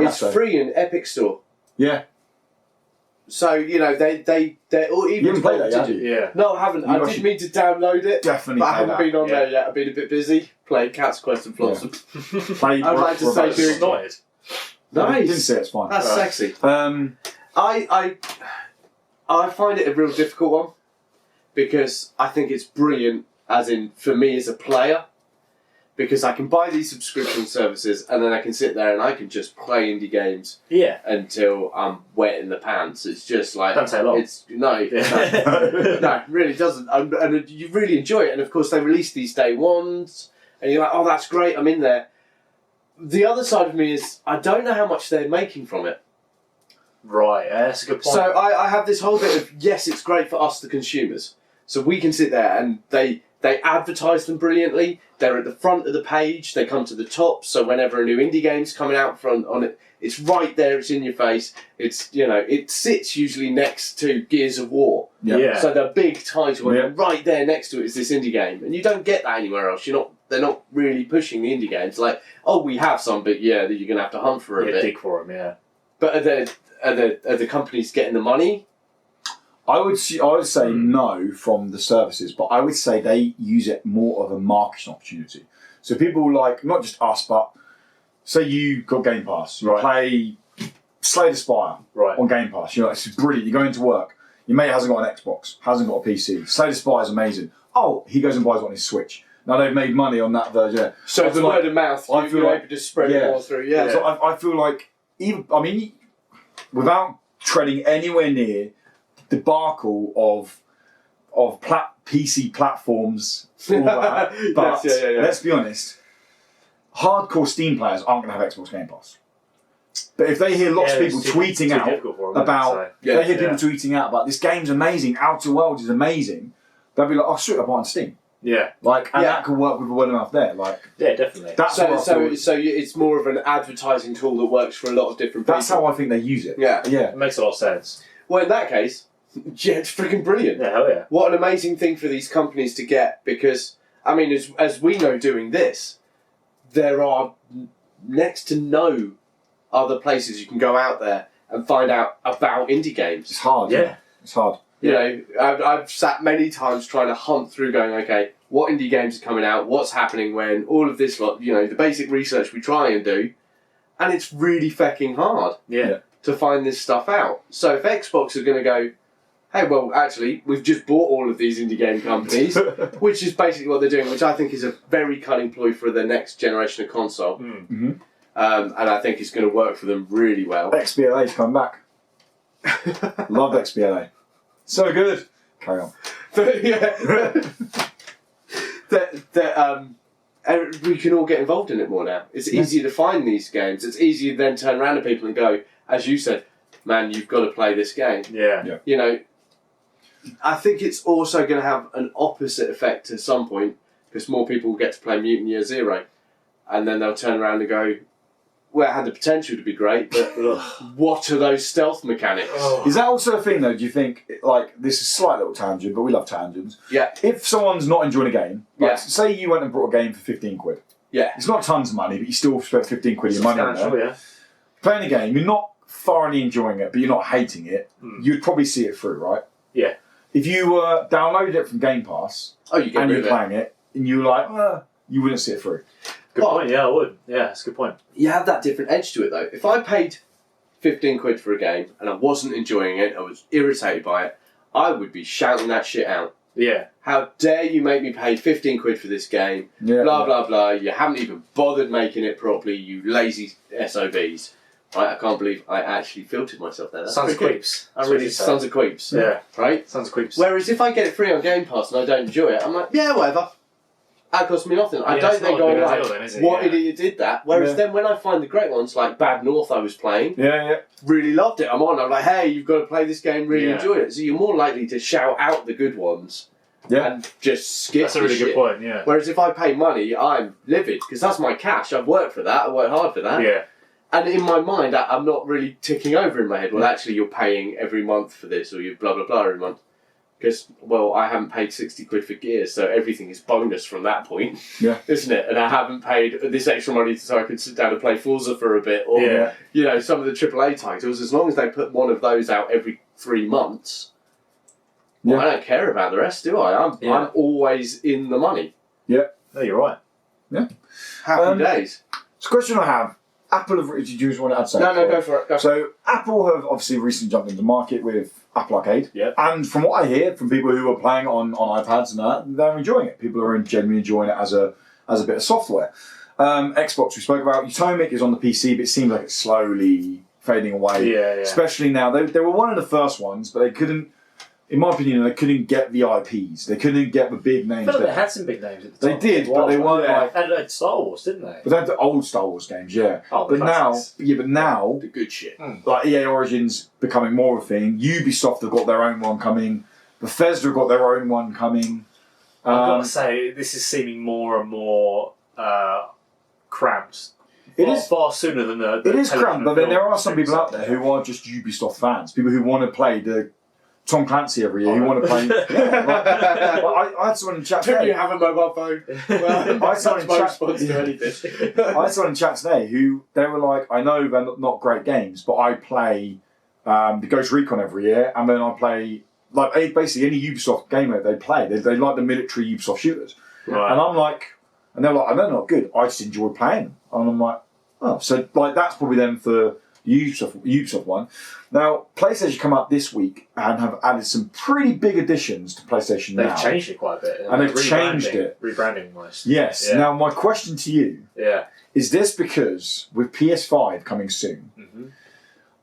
is free in Epic Store. Yeah. So they're or even you haven't played that, have you? Yeah. No, I haven't. I did mean to download it. Definitely. But I haven't been on there yet. I've been a bit busy playing Cat's Quest and Flotsam. I'd like to say doing nice. I didn't say it's fine. That's sexy. I find it a real difficult one because I think it's brilliant, as in for me as a player, because I can buy these subscription services and then I can sit there and I can just play indie games until I'm wet in the pants. It's just like... Don't take long. No, it really doesn't. And you really enjoy it. And of course they release these day ones and you're like, oh, that's great, I'm in there. The other side of me is I don't know how much they're making from it. Right, that's a good point. So I have this whole bit of, yes, it's great for us, the consumers. So we can sit there and they advertise them brilliantly. They're at the front of the page. They come to the top. So whenever a new indie game's coming out front on it, it's right there. It's in your face. It's it sits usually next to Gears of War. Yeah. So the big title, and right there next to it is this indie game, and you don't get that anywhere else. They're not really pushing the indie games. Like, oh, we have some, but you're gonna have to hunt for a bit. Dig for them, yeah. But are the companies getting the money? I would say no from the services, but I would say they use it more of a marketing opportunity. So people like, not just us, but say you got Game Pass, you play Slay the Spire on Game Pass. You're like, it's brilliant. You go into work, your mate hasn't got an Xbox, hasn't got a PC. Slay the Spire is amazing. Oh, he goes and buys one on his Switch. Now they've made money on that version. Yeah. So it's word of mouth. I feel like just spread it all through. Yeah. So I feel like without treading anywhere near the debacle of PC platforms, all that. But let's be honest, hardcore Steam players aren't going to have Xbox Game Pass. But if they hear lots of people tweeting out about, tweeting out about this game's amazing, Outer Worlds is amazing, they'll be like, oh, sweet, I'll buy it on Steam. Yeah, and that could work with the word of mouth there. Definitely. That's so it's more of an advertising tool that works for a lot of different people. That's how I think they use it. Yeah, it makes a lot of sense. Well, in that case, it's freaking brilliant. Yeah, hell yeah. What an amazing thing for these companies to get, because I mean, as we know, doing this, there are next to no other places you can go out there and find out about indie games. It's hard. Yeah, it's hard. You know, I've sat many times trying to hunt through going, okay, what indie games are coming out, what's happening when, all of this, you know, the basic research we try and do, and it's really fucking hard to find this stuff out. So if Xbox are going to go, hey, well, actually, we've just bought all of these indie game companies, which is basically what they're doing, which I think is a very cunning ploy for the next generation of console. Mm-hmm. And I think it's going to work for them really well. XBLA's come back. Loved XBLA. So good. Carry on. We can all get involved in it more now. It's easier to find these games. It's easier to then turn around to people and go, as you said, man, you've got to play this game. Yeah. You know, I think it's also going to have an opposite effect at some point, because more people will get to play Mutant Year Zero, and then they'll turn around and go, well, it had the potential to be great, but what are those stealth mechanics? Is that also a thing, though? Do you think, like, this is a slight little tangent, but we love tangents. Yeah. If someone's not enjoying a game, like, say you went and brought a game for 15 quid. Yeah. It's not tons of money, but you still spent 15 quid of your money on there. Yeah. Playing a game, you're not thoroughly enjoying it, but you're not hating it, you'd probably see it through, right? Yeah. If you downloaded it from Game Pass, and you're playing it, and you were like, you wouldn't see it through. Good point, yeah, I would. Yeah, that's a good point. You have that different edge to it, though. If I paid 15 quid for a game and I wasn't enjoying it, I was irritated by it, I would be shouting that shit out. Yeah. How dare you make me pay 15 quid for this game? Yeah. Blah, blah, blah. You haven't even bothered making it properly, you lazy SOBs. Right? I can't believe I actually filtered myself there. That's Sons of Queeps. That's really Sons of Queeps. Yeah. Right? Sons of Queeps. Whereas if I get it free on Game Pass and I don't enjoy it, I'm like, yeah, whatever. That costs me nothing. I don't think I'm like, what idiot did that? Whereas then when I find the great ones, like Bad North I was playing, really loved it. I'm like, hey, you've got to play this game, really enjoy it. So you're more likely to shout out the good ones and just skip That's a really good point, yeah. Whereas if I pay money, I'm livid, because that's my cash. I've worked for that. I worked hard for that. Yeah. And in my mind, I'm not really ticking over in my head, well, actually, you're paying every month for this, or you blah, blah, blah every month. Because, well, I haven't paid 60 quid for Gears, so everything is bonus from that point, isn't it? And I haven't paid this extra money so I could sit down and play Forza for a bit, or, you know, some of the AAA titles. As long as they put one of those out every 3 months, well, I don't care about the rest, do I? I'm always in the money. Yeah. No, you're right. Yeah. Happy days. So, question I have. Apple have... Did you just want to add something? No, go for it. So, Apple have obviously recently jumped into the market with Apple Arcade. Yeah. And from what I hear from people who are playing on iPads and that, they're enjoying it. People are genuinely enjoying it as a bit of software. Xbox, we spoke about. Utomic is on the PC, but it seems like it's slowly fading away. Yeah. Especially now. They were one of the first ones, but they couldn't... In my opinion, they couldn't get the IPs. They couldn't get the big names. I feel like they had some big names at the time. They did, but they weren't like... They had Star Wars, didn't they? But they had the old Star Wars games, yeah. Oh, but now, The good shit. like EA Origins becoming more of a thing. Ubisoft have got their own one coming. Bethesda have got their own one coming. I've got to say, this is seeming more and more cramped. It is far sooner than the It is cramped, but then there are some things people out there who are just Ubisoft fans. People who want to play the Tom Clancy every year, who want to play... I had someone in chat Do today... you have a mobile phone? Well, I had someone in chat... response to anything. I had someone in chat today who, they were like, I know they're not great games, but I play the Ghost Recon every year, and then I play, like, basically any Ubisoft game that they play. They like the military Ubisoft shooters. Right. And I'm like... And they're like, they're not good. I just enjoy playing them. And I'm like, oh. So, like, that's probably then for the Ubisoft one. Now, PlayStation come out this week and have added some pretty big additions to PlayStation now. They've changed it quite a bit. And they've changed it. Rebranding wise. Yes. Yeah. Now, my question to you is this because with PS5 coming soon,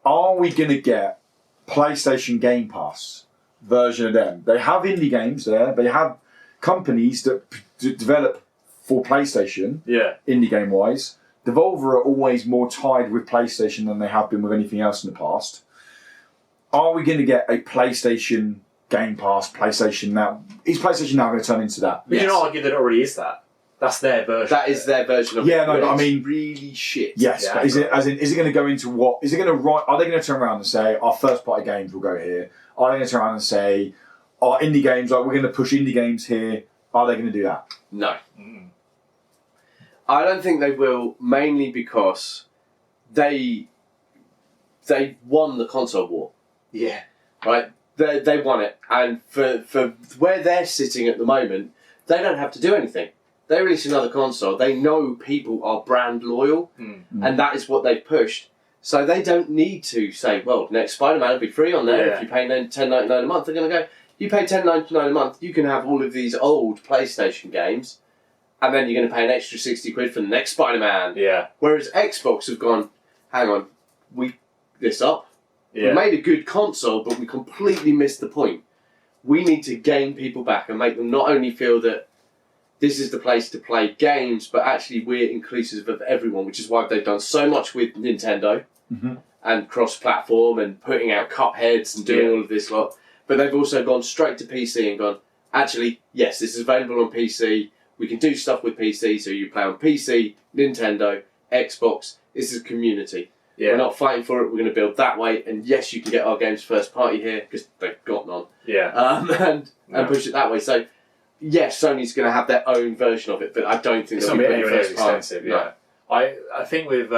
are we going to get PlayStation Game Pass version of them. They have indie games there. They have companies that develop for PlayStation, indie game wise. Devolver are always more tied with PlayStation than they have been with anything else in the past. Are we going to get a PlayStation Game Pass? PlayStation now? Is PlayStation now going to turn into that? But you don't argue that it already is that. That's their version. That is their version of it. Yeah, no, but I mean, really shit. Yes, but is it going to go into what? Is it going to write? Are they going to turn around and say our first party games will go here? Are they going to turn around and say our indie games, like we're going to push indie games here? Are they going to do that? No. I don't think they will, mainly because they won the console war. Yeah. Right? They won it. And for where they're sitting at the moment, they don't have to do anything. They release another console. They know people are brand loyal, and that is what they've pushed. So they don't need to say, well, next Spider-Man will be free on there. If you pay $10.99 a month, they're going to go, you pay $10.99 a month, you can have all of these old PlayStation games, and then you're going to pay an extra 60 quid for the next Spider-Man. Yeah. Whereas Xbox have gone, hang on, we this up. Yeah. We made a good console, but we completely missed the point. We need to gain people back and make them not only feel that this is the place to play games, but actually we're inclusive of everyone, which is why they've done so much with Nintendo and cross-platform and putting out Cupheads and doing all of this lot. But they've also gone straight to PC and gone, actually, yes, this is available on PC. We can do stuff with PC, so you play on PC, Nintendo, Xbox. This is a community. Yeah. We're not fighting for it. We're going to build that way. And yes, you can get our games first party here because they've got none. Yeah. And push it that way. So yes, Sony's going to have their own version of it, but I don't think it'll be anywhere near as extensive. Yeah. I think with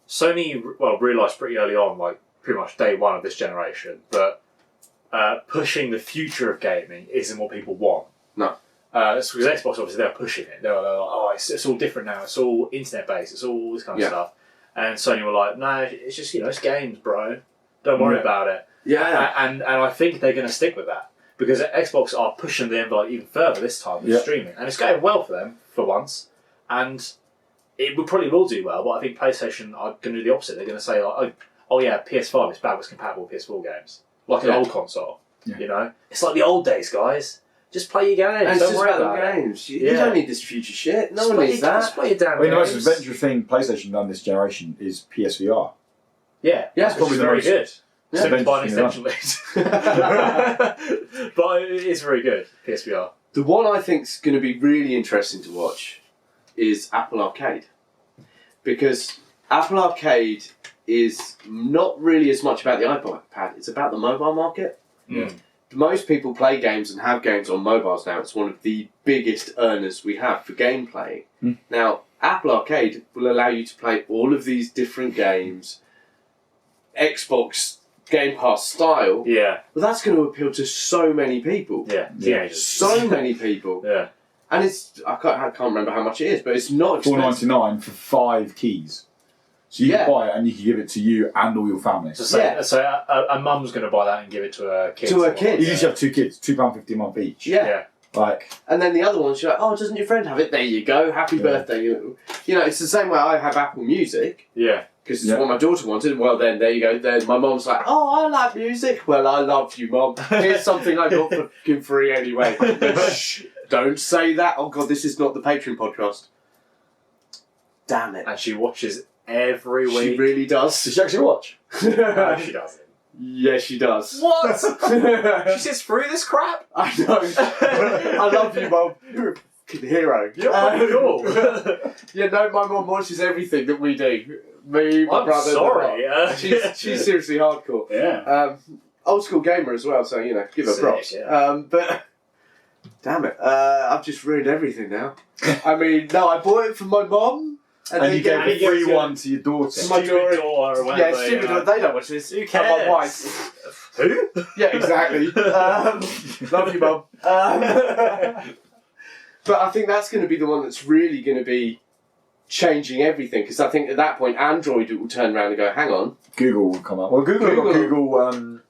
Sony, realised pretty early on, like pretty much day one of this generation, that pushing the future of gaming isn't what people want. No. That's because Xbox, obviously, they're pushing it. They're like, oh, it's all different now. It's all internet based. It's all this kind of stuff. And Sony were like, no, it's just it's games, bro. Don't worry about it. Yeah. And I think they're going to stick with that because Xbox are pushing the envelope even further this time with streaming, and it's going well for them for once. And it probably will do well, but I think PlayStation are going to do the opposite. They're going to say like, oh yeah, PS5 is backwards compatible with PS4 games, like an old console. Yeah. It's like the old days, guys. Just play your games. And don't worry about the games. You don't need this future shit. No one needs that. Just play your damn the most games. adventurous thing PlayStation done this generation is PSVR. Yeah, that's probably very good. Yeah. By an extension lead. But it is very good, PSVR. The one I think is going to be really interesting to watch is Apple Arcade. Because Apple Arcade is not really as much about the iPad, it's about the mobile market. Yeah. Most people play games and have games on mobiles now. It's one of the biggest earners we have for game playing. Now, Apple Arcade will allow you to play all of these different games, Xbox Game Pass style. Yeah. But that's going to appeal to so many people. Yeah. Teenagers. So many people. Yeah. And I can't remember how much it is, but it's not expensive. $4.99 for 5 keys. So you can buy it and you can give it to you and all your family. So a mum's going to buy that and give it to her kids. To her kids. You usually have 2 kids, £2.50 a month each. Yeah. Like, and then the other ones, you're like, oh, doesn't your friend have it? There you go, happy birthday. You know, it's the same way I have Apple Music. Yeah. Because it's what my daughter wanted. Well, then, there you go. Then my mum's like, oh, I like music. Well, I love you, Mum. Here's something I got for fucking free anyway. Shh, don't say that. Oh, God, this is not the Patreon podcast. Damn it. And she watches every week. She really does. does she actually watch? No, she doesn't. Yes, she does. What? She sits through this crap? I know. I love you, Mum. You're a fucking hero. You're pretty cool. Yeah, no, my mum watches everything that we do. Me, my brother. Sorry. She's seriously hardcore. Yeah. Old school gamer as well, so give her props. Yeah. But damn it, I've just ruined everything now. I mean, no, I bought it for my mum, and you gave a free one to your daughter. To my daughter or whatever. Yeah, stupid daughter. They don't watch this. Who cares? My wife. Who? Yeah, exactly. Love you, Mum. But I think that's going to be the one that's really going to be changing everything, because I think at that point Android will turn around and go, hang on. Google will come up. Well, Google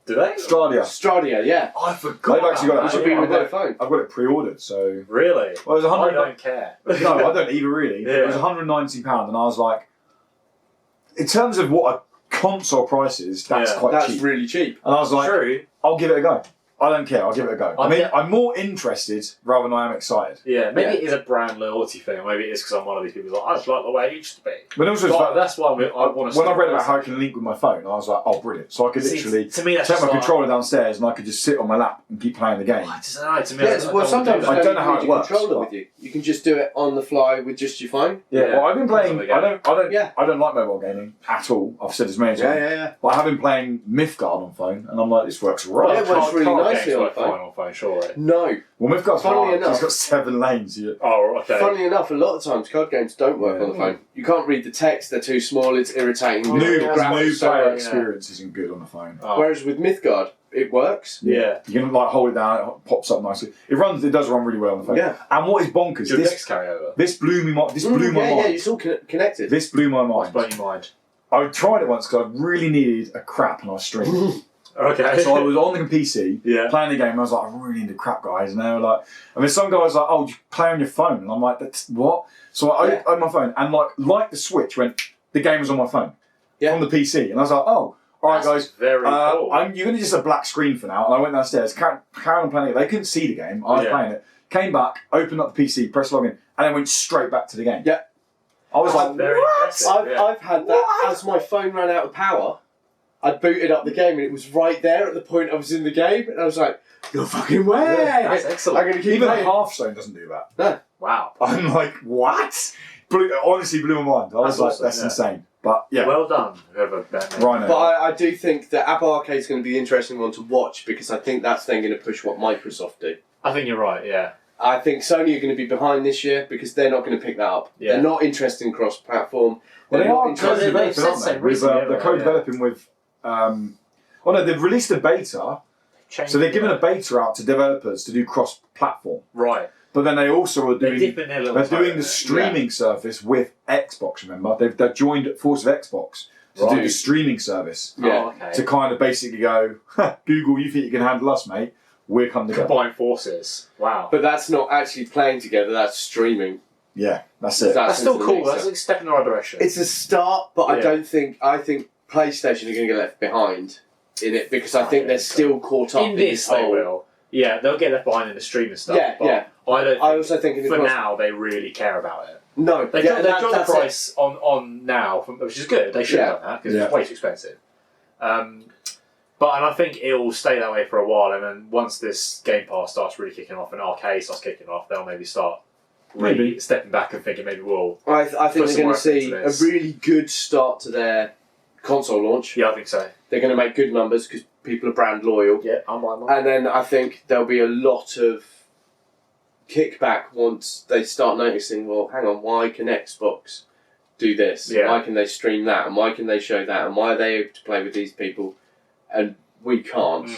do they? Stadia, yeah. Oh, I forgot. They've actually got it. It should be with their phone. I've got it pre-ordered, so... Really? Well, it was I don't care. No, I don't either, really. Yeah. It was £190, and I was like... In terms of what a console prices, that's quite That's cheap. really cheap. And I was like, True. I'll give it a go. I don't care. I'll give it a go. I'm more interested rather than I am excited. Yeah, maybe it is a brand loyalty thing. Maybe it is because I'm one of these people who's like, I just like the way it used to be. But also, it's like, that's why I want to. when I read about how I can link with my phone, I was like, oh, brilliant. So I could literally to me, that's take my just controller downstairs and I could just sit on my lap and keep playing the game. I just don't know. To me, Yeah, well, sometimes I don't know how it works, Controller but- with you. You can just do it on the fly with just your phone. Yeah, well, I've been playing. I don't like mobile gaming at all. I've said this many times. Yeah. But I have been playing Mythgard on phone, and I'm like, this works right. Yeah, it works really nicely on phone, surely. No. Well, Mythgard's Funnily hard. enough- It's got 7 lanes. Oh, okay. Funnily enough, a lot of times card games don't work on the phone. You can't read the text; they're too small. It's irritating. New graphics so player much. experience isn't good on the phone. Oh. Whereas with Mythgard, it works. Yeah. You can like hold it down, it pops up nicely. It does run really well on the phone. Yeah. And what is bonkers? Your next carryover. This blew me. My Yeah, mind. it's all connected. This blew my What's mind. blown your mind? I tried it once because I really needed a crap and I was streaming. Okay. So I was on the PC Yeah. playing the game. And I was like, I really need a crap, guys. And they were like, I mean, some guys like, oh, you play on your phone, and I'm like, that's what? So I opened my phone and like the switch went. The game was on my phone from the PC, and I was like, oh. All right, guys. Very cool. You're going to just a black screen for now. And I went downstairs, carried on playing it. They couldn't see the game. I was playing it. Came back, opened up the PC, pressed login, and then went straight back to the game. Yeah. I was like, very impressive. I've had that as my phone ran out of power. I booted up the game and it was right there at the point I was in the game, and I was like, "No fucking way!" That's excellent. I'm going to keep even playing. Hearthstone doesn't do that. No. Wow. I'm like, what? Honestly, blew my mind. I was That's like, awesome, that's insane. But yeah, Well done, whoever that name. Rhino. But I do think that Apple Arcade is going to be the interesting one to watch, because I think that's then going to push what Microsoft do. I think you're right. Yeah. I think Sony are going to be behind this year because they're not going to pick that up. Yeah. They're not interested in cross-platform. Well, they They're not are interested. they've co-developing, said aren't so they? recently, They're co-developing with. Oh no, they've released a beta, so they're giving a beta out to developers to do cross-platform. Right. But then they also are They're doing. dipping their little They're toe doing in the it. streaming service with Xbox. Remember, they've joined force of Xbox to do Right. the streaming service Yeah. Oh, okay. to kind of basically go, Google, you think you can handle us, mate? We're coming together. Combine forces. Wow. But that's not actually playing together, that's streaming. Yeah, that's it. That's still into the cool. mixer. That's a step in the right direction. It's a start, but I Yeah. don't think. I think PlayStation are going to get left behind in it because I think they're still caught up in this, whole. they will. Yeah, they'll get left behind in the streaming stuff. Yeah, but yeah. I don't. I Think also think in the for cross- now they really care about it. No, They yeah, dropped the that's it. price on now, which is good. They should have done that because it's way too expensive. And I think it will stay that way for a while, and then once this Game Pass starts really kicking off and Arcade starts kicking off, they'll maybe start stepping back and thinking maybe we'll. I think put they're some going to work see into a this. really good start to their console launch. Yeah, I think so. They're going to make good numbers because people are brand loyal. Yeah, I'm on. And then I think there'll be a lot of kickback once they start noticing, well, hang on, why can Xbox do this? Yeah. Why can they stream that? And why can they show that? And why are they able to play with these people and we can't?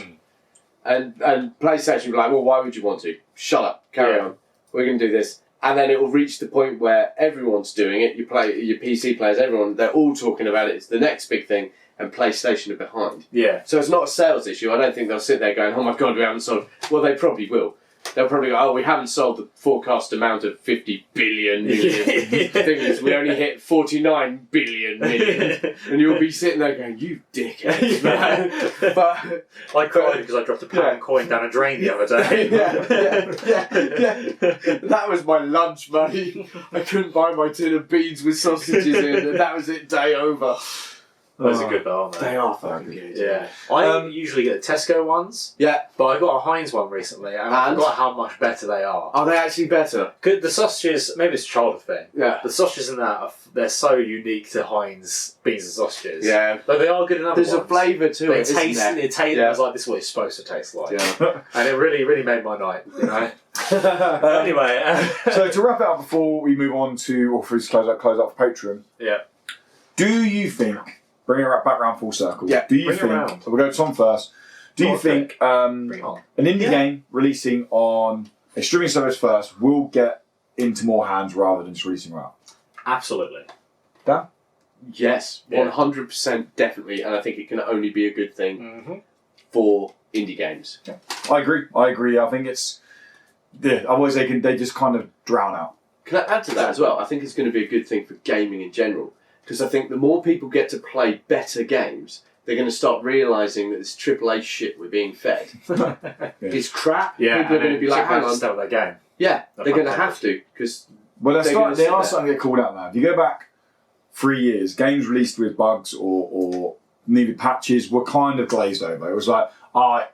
And PlayStation will be like, well, why would you want to? Shut up, carry on. We're going to do this. And then it will reach the point where everyone's doing it. Your PC players, everyone, they're all talking about it. It's the next big thing. And PlayStation are behind. Yeah. So it's not a sales issue. I don't think they'll sit there going, oh my God, we haven't sold. Well, they probably will. They'll probably go, oh, we haven't sold the forecast amount of 50 billion million. The thing is, we only hit 49 billion million. And you'll be sitting there going, you dickhead, man. But I cried because I dropped a pound coin down a drain the other day. yeah. That was my lunch money. I couldn't buy my tin of beans with sausages in, and that was it, day over. Those are good though, aren't they? They are fucking good. Yeah. I usually get the Tesco ones. Yeah. But I got a Heinz one recently, and I forgot how much better they are. Are they actually better? Good. The sausages, maybe it's a childhood thing. Yeah. The sausages in that, they're so unique to Heinz beans and sausages. Yeah. But they are good enough. There's a flavour to it, isn't there? I was like, this is what it's supposed to taste like. Yeah. And it really, really made my night, you know? Anyway. So to wrap it up before we move on to, or for close out for Patreon, Yeah. do you think, bring it back round full circle, Yeah, do you bring it think, round. we'll go to Tom first, do you think Bring it on. an indie game releasing on a streaming service first will get into more hands rather than just releasing around? Absolutely. Dan? Yes, Yeah. 100% definitely, and I think it can only be a good thing Mm-hmm. for indie games. I agree. I think it's, otherwise they just kind of drown out. Can I add to that as well? I think it's going to be a good thing for gaming in general. Because I think the more people get to play better games, they're going to start realising that this AAA shit we're being fed is crap. Yeah, people are going to be like, hang on. Start their game. Yeah, they're going to have to, because... Well, they are starting to get called out now. If you go back 3 years, games released with bugs or needed patches were kind of glazed over. It was like,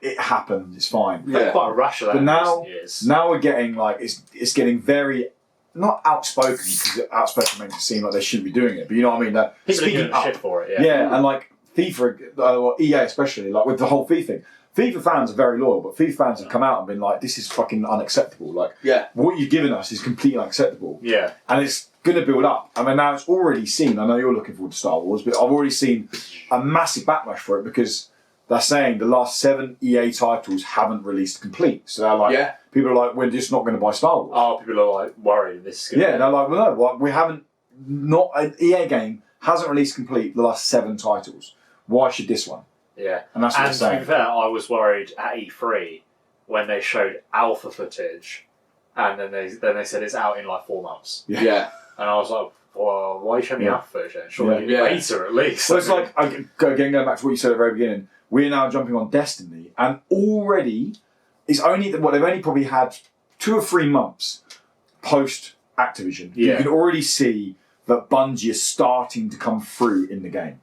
it happened, it's fine. Yeah. Quite a rush of that. But now we're getting like it's getting very not outspoken, because outspoken makes it seem like they shouldn't be doing it. But you know what I mean? They're people are giving shit for it. Yeah, and like FIFA, or EA especially, like with the whole FIFA thing. FIFA fans are very loyal, but FIFA fans have come out and been like, this is fucking unacceptable. Like, what you've given us is completely unacceptable. Yeah. And it's going to build up. I mean, now it's already seen, I know you're looking forward to Star Wars, but I've already seen a massive backlash for it, because they're saying the last 7 EA titles haven't released complete. So they're like, people are like, we're just not going to buy Star Wars. Oh, people are like worried this is going to they're like, well, no, we haven't, not an EA game hasn't released complete the last 7 titles. Why should this one? Yeah, and that's what and to be fair, I was worried at E3 when they showed alpha footage, and then they said it's out in like 4 months. Yeah, and I was like, well, why are you showing me alpha footage then? Surely beta at least. So it's like, again, going back to what you said at the very beginning, we're now jumping on Destiny, and already it's only they've only probably had 2 or 3 months post Activision. Yeah. You can already see that Bungie is starting to come through in the game.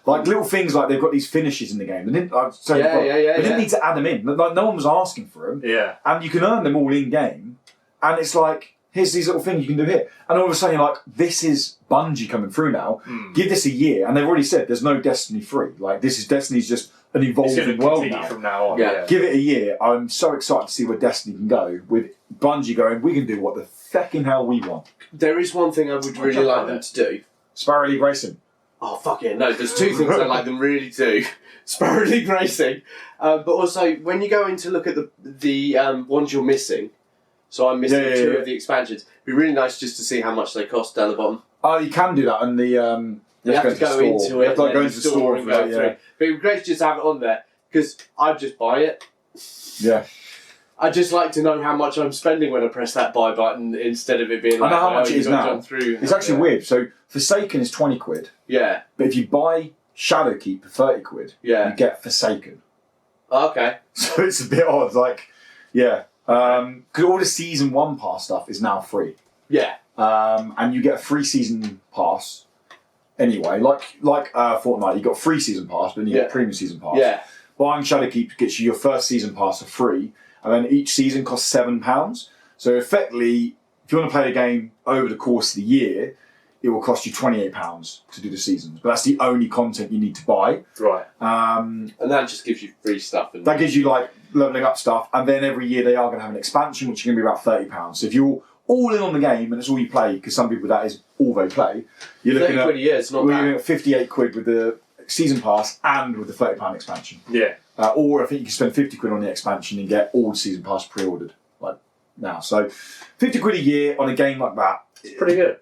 Like little things like they've got these finishes in the game. They didn't. They didn't need to add them in. Like no one was asking for them. Yeah. And you can earn them all in game. And it's like, here's these little things you can do here. And all of a sudden you're like, this is Bungie coming through now. Give this a year, and they've already said there's no Destiny 3. Like Destiny's just an evolving world now. From now on. Yeah. Give it a year. I'm so excited to see where Destiny can go with Bungie going. We can do what the fecking hell we want. There is one thing I would really like them to do. Sparrow League Racing. Oh, fuck it. No, there's 2 things I'd like them really to do. Sparrow League Racing. But also, when you go in to look at the ones you're missing, so I'm missing 2 of the expansions, it'd be really nice just to see how much they cost down the bottom. Oh, you can do that, and you have to go into it, go into the store and go through. But it'd be great to just have it on there, because I'd just buy it. Yeah. I'd just like to know how much I'm spending when I press that buy button, instead of it being like, I know how much it is now. Through. It's actually weird. So Forsaken is 20 quid. Yeah. But if you buy Shadowkeep for 30 quid, you get Forsaken. Okay. So it's a bit odd. Like, because all the Season 1 pass stuff is now free. Yeah. And you get a free Season Pass anyway. Like Fortnite, you got a free Season Pass, but then you get a Premium Season Pass. Yeah. Buying Shadowkeep gets you your first Season Pass for free, and then each season costs £7. So effectively, if you want to play the game over the course of the year, it will cost you £28 to do the seasons. But that's the only content you need to buy. Right. And that just gives you free stuff. And that gives you like leveling up stuff, and then every year they are going to have an expansion, which is going to be about £30. So if you're all in on the game and it's all you play, because some people that is all they play, you're looking at £30 a year. It's not bad. You're looking at 58 quid with the season pass and with the £30 expansion. Yeah. Or I think you can spend 50 quid on the expansion and get all the season pass pre-ordered like now. So 50 quid a year on a game like that. It's pretty good.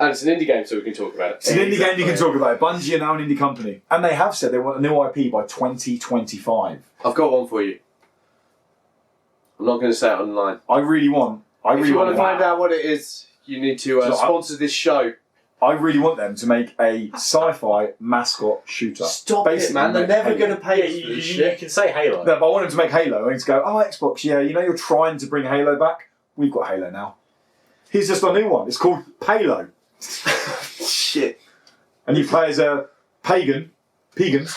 And it's an indie game, so we can talk about it. It's an indie game you can talk about it. Bungie are now an indie company. And they have said they want a new IP by 2025. I've got one for you. I'm not going to say it online. I really want... If you want to find out what it is, you need to sponsor this show. I really want them to make a sci-fi mascot shooter. Stop it, man. They're never going to pay you for this shit. You can say Halo. No, but I want them to make Halo. I need to go, Xbox, you're trying to bring Halo back? We've got Halo now. Here's just a new one. It's called Palo. Shit. And you play as a pagan, who's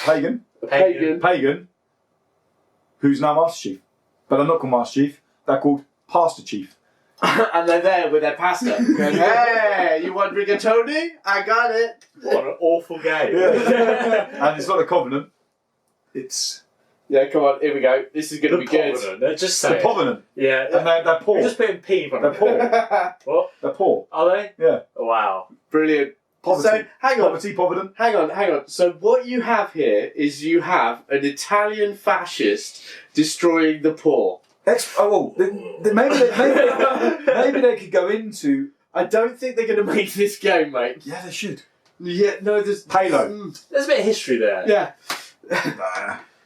now Master Chief. But they're not called Master Chief. They're called Pastor Chief. And they're there with their pastor. Going, hey, you want rigatoni? I got it. What an awful game. Yeah. And it's not a Covenant. It's... Yeah, come on, here we go. This is going to be good. They're just saying. The Covenant. Yeah. And they're poor. You're just putting P on They're poor. What? They're poor. Are they? Yeah. Wow. Brilliant. Poverty. So, hang on. Poverty, Provident. Hang on. So what you have here is you have an Italian fascist destroying the poor. Maybe they could go into... I don't think they're going to make this game, mate. Yeah, they should. Yeah, no, there's... Halo. There's a bit of history there. Yeah.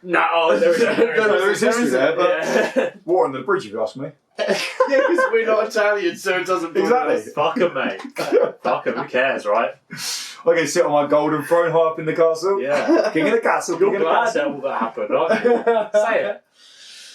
No, there isn't. There is history there, but water under the bridge, if you ask me. Yeah, because we're not Italian, so it doesn't bother Exactly. us. Fuck 'em, mate. Fuck 'em, who cares, right? I'm going to sit on my golden throne high up in the castle. Yeah. King of the castle. You're King of the glad castle. that all that happened, aren't you? Say it.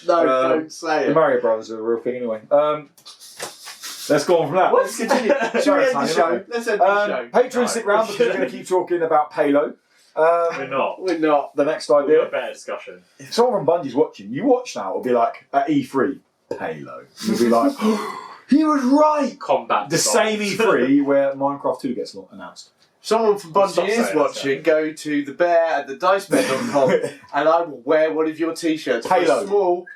No, don't say The it. Mario Brothers are a real thing anyway. Let's go on from that. Let's continue. Should we end the show? Let's end the show. Patreon, stick around because we're going to keep talking about Palo. We're not. We're not. The next We'll have idea. a better discussion. If someone from Bungie's watching, you watch now, it'll be like at E3, Palo. You'll be like, he was right. Combat. The same E3 where Minecraft 2 gets announced. Someone from Stop Bungie saying is that, watching. Go to the bear at thedicebed.com and I will wear one of your t-shirts. For Halo. a small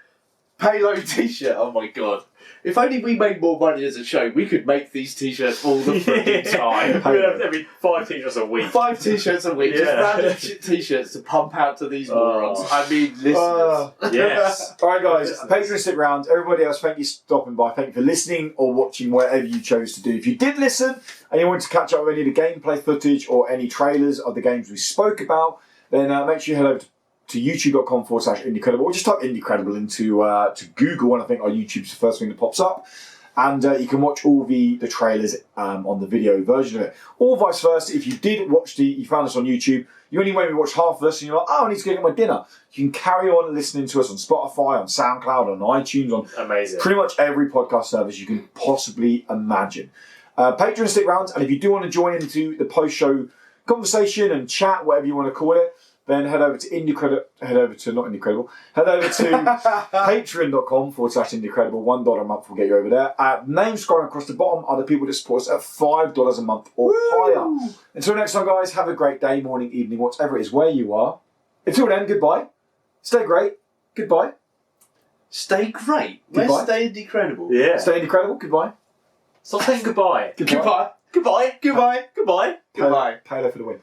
Halo t-shirt. Oh my god. If only we made more money as a show, we could make these t-shirts all the freaking time. We'd have every 5 teachers a week. 5 t-shirts a week, just Yeah. random t-shirts to pump out to these morons. I mean, listeners. Yes. Alright guys, Patreon, stick around. Everybody else, thank you for stopping by. Thank you for listening or watching whatever you chose to do. If you did listen and you want to catch up with any of the gameplay footage or any trailers of the games we spoke about, then make sure you head over to youtube.com/IndieCredible, or just type IndieCredible into to Google, and I think our YouTube's the first thing that pops up. And you can watch all the trailers on the video version of it. Or vice versa, if you did watch you found us on YouTube, you only maybe watched half of us and you're like, oh, I need to go get my dinner. You can carry on listening to us on Spotify, on SoundCloud, on iTunes, on Amazing. pretty much every podcast service you can possibly imagine. Patreon, stick around, and if you do want to join into the post-show conversation and chat, whatever you want to call it, then head over to patreon.com/IndieCredible. $1 a month will get you over there. Names scrolling across the bottom are the people that support us at $5 a month or higher. Until next time, guys, have a great day, morning, evening, whatever it is, where you are. Until then, goodbye. Stay great. Goodbye. Stay great. Goodbye. Let's stay incredible. Yeah. Stay incredible. Goodbye. Stop saying goodbye. Goodbye. Goodbye. Goodbye. Goodbye. Goodbye. Palo for the win.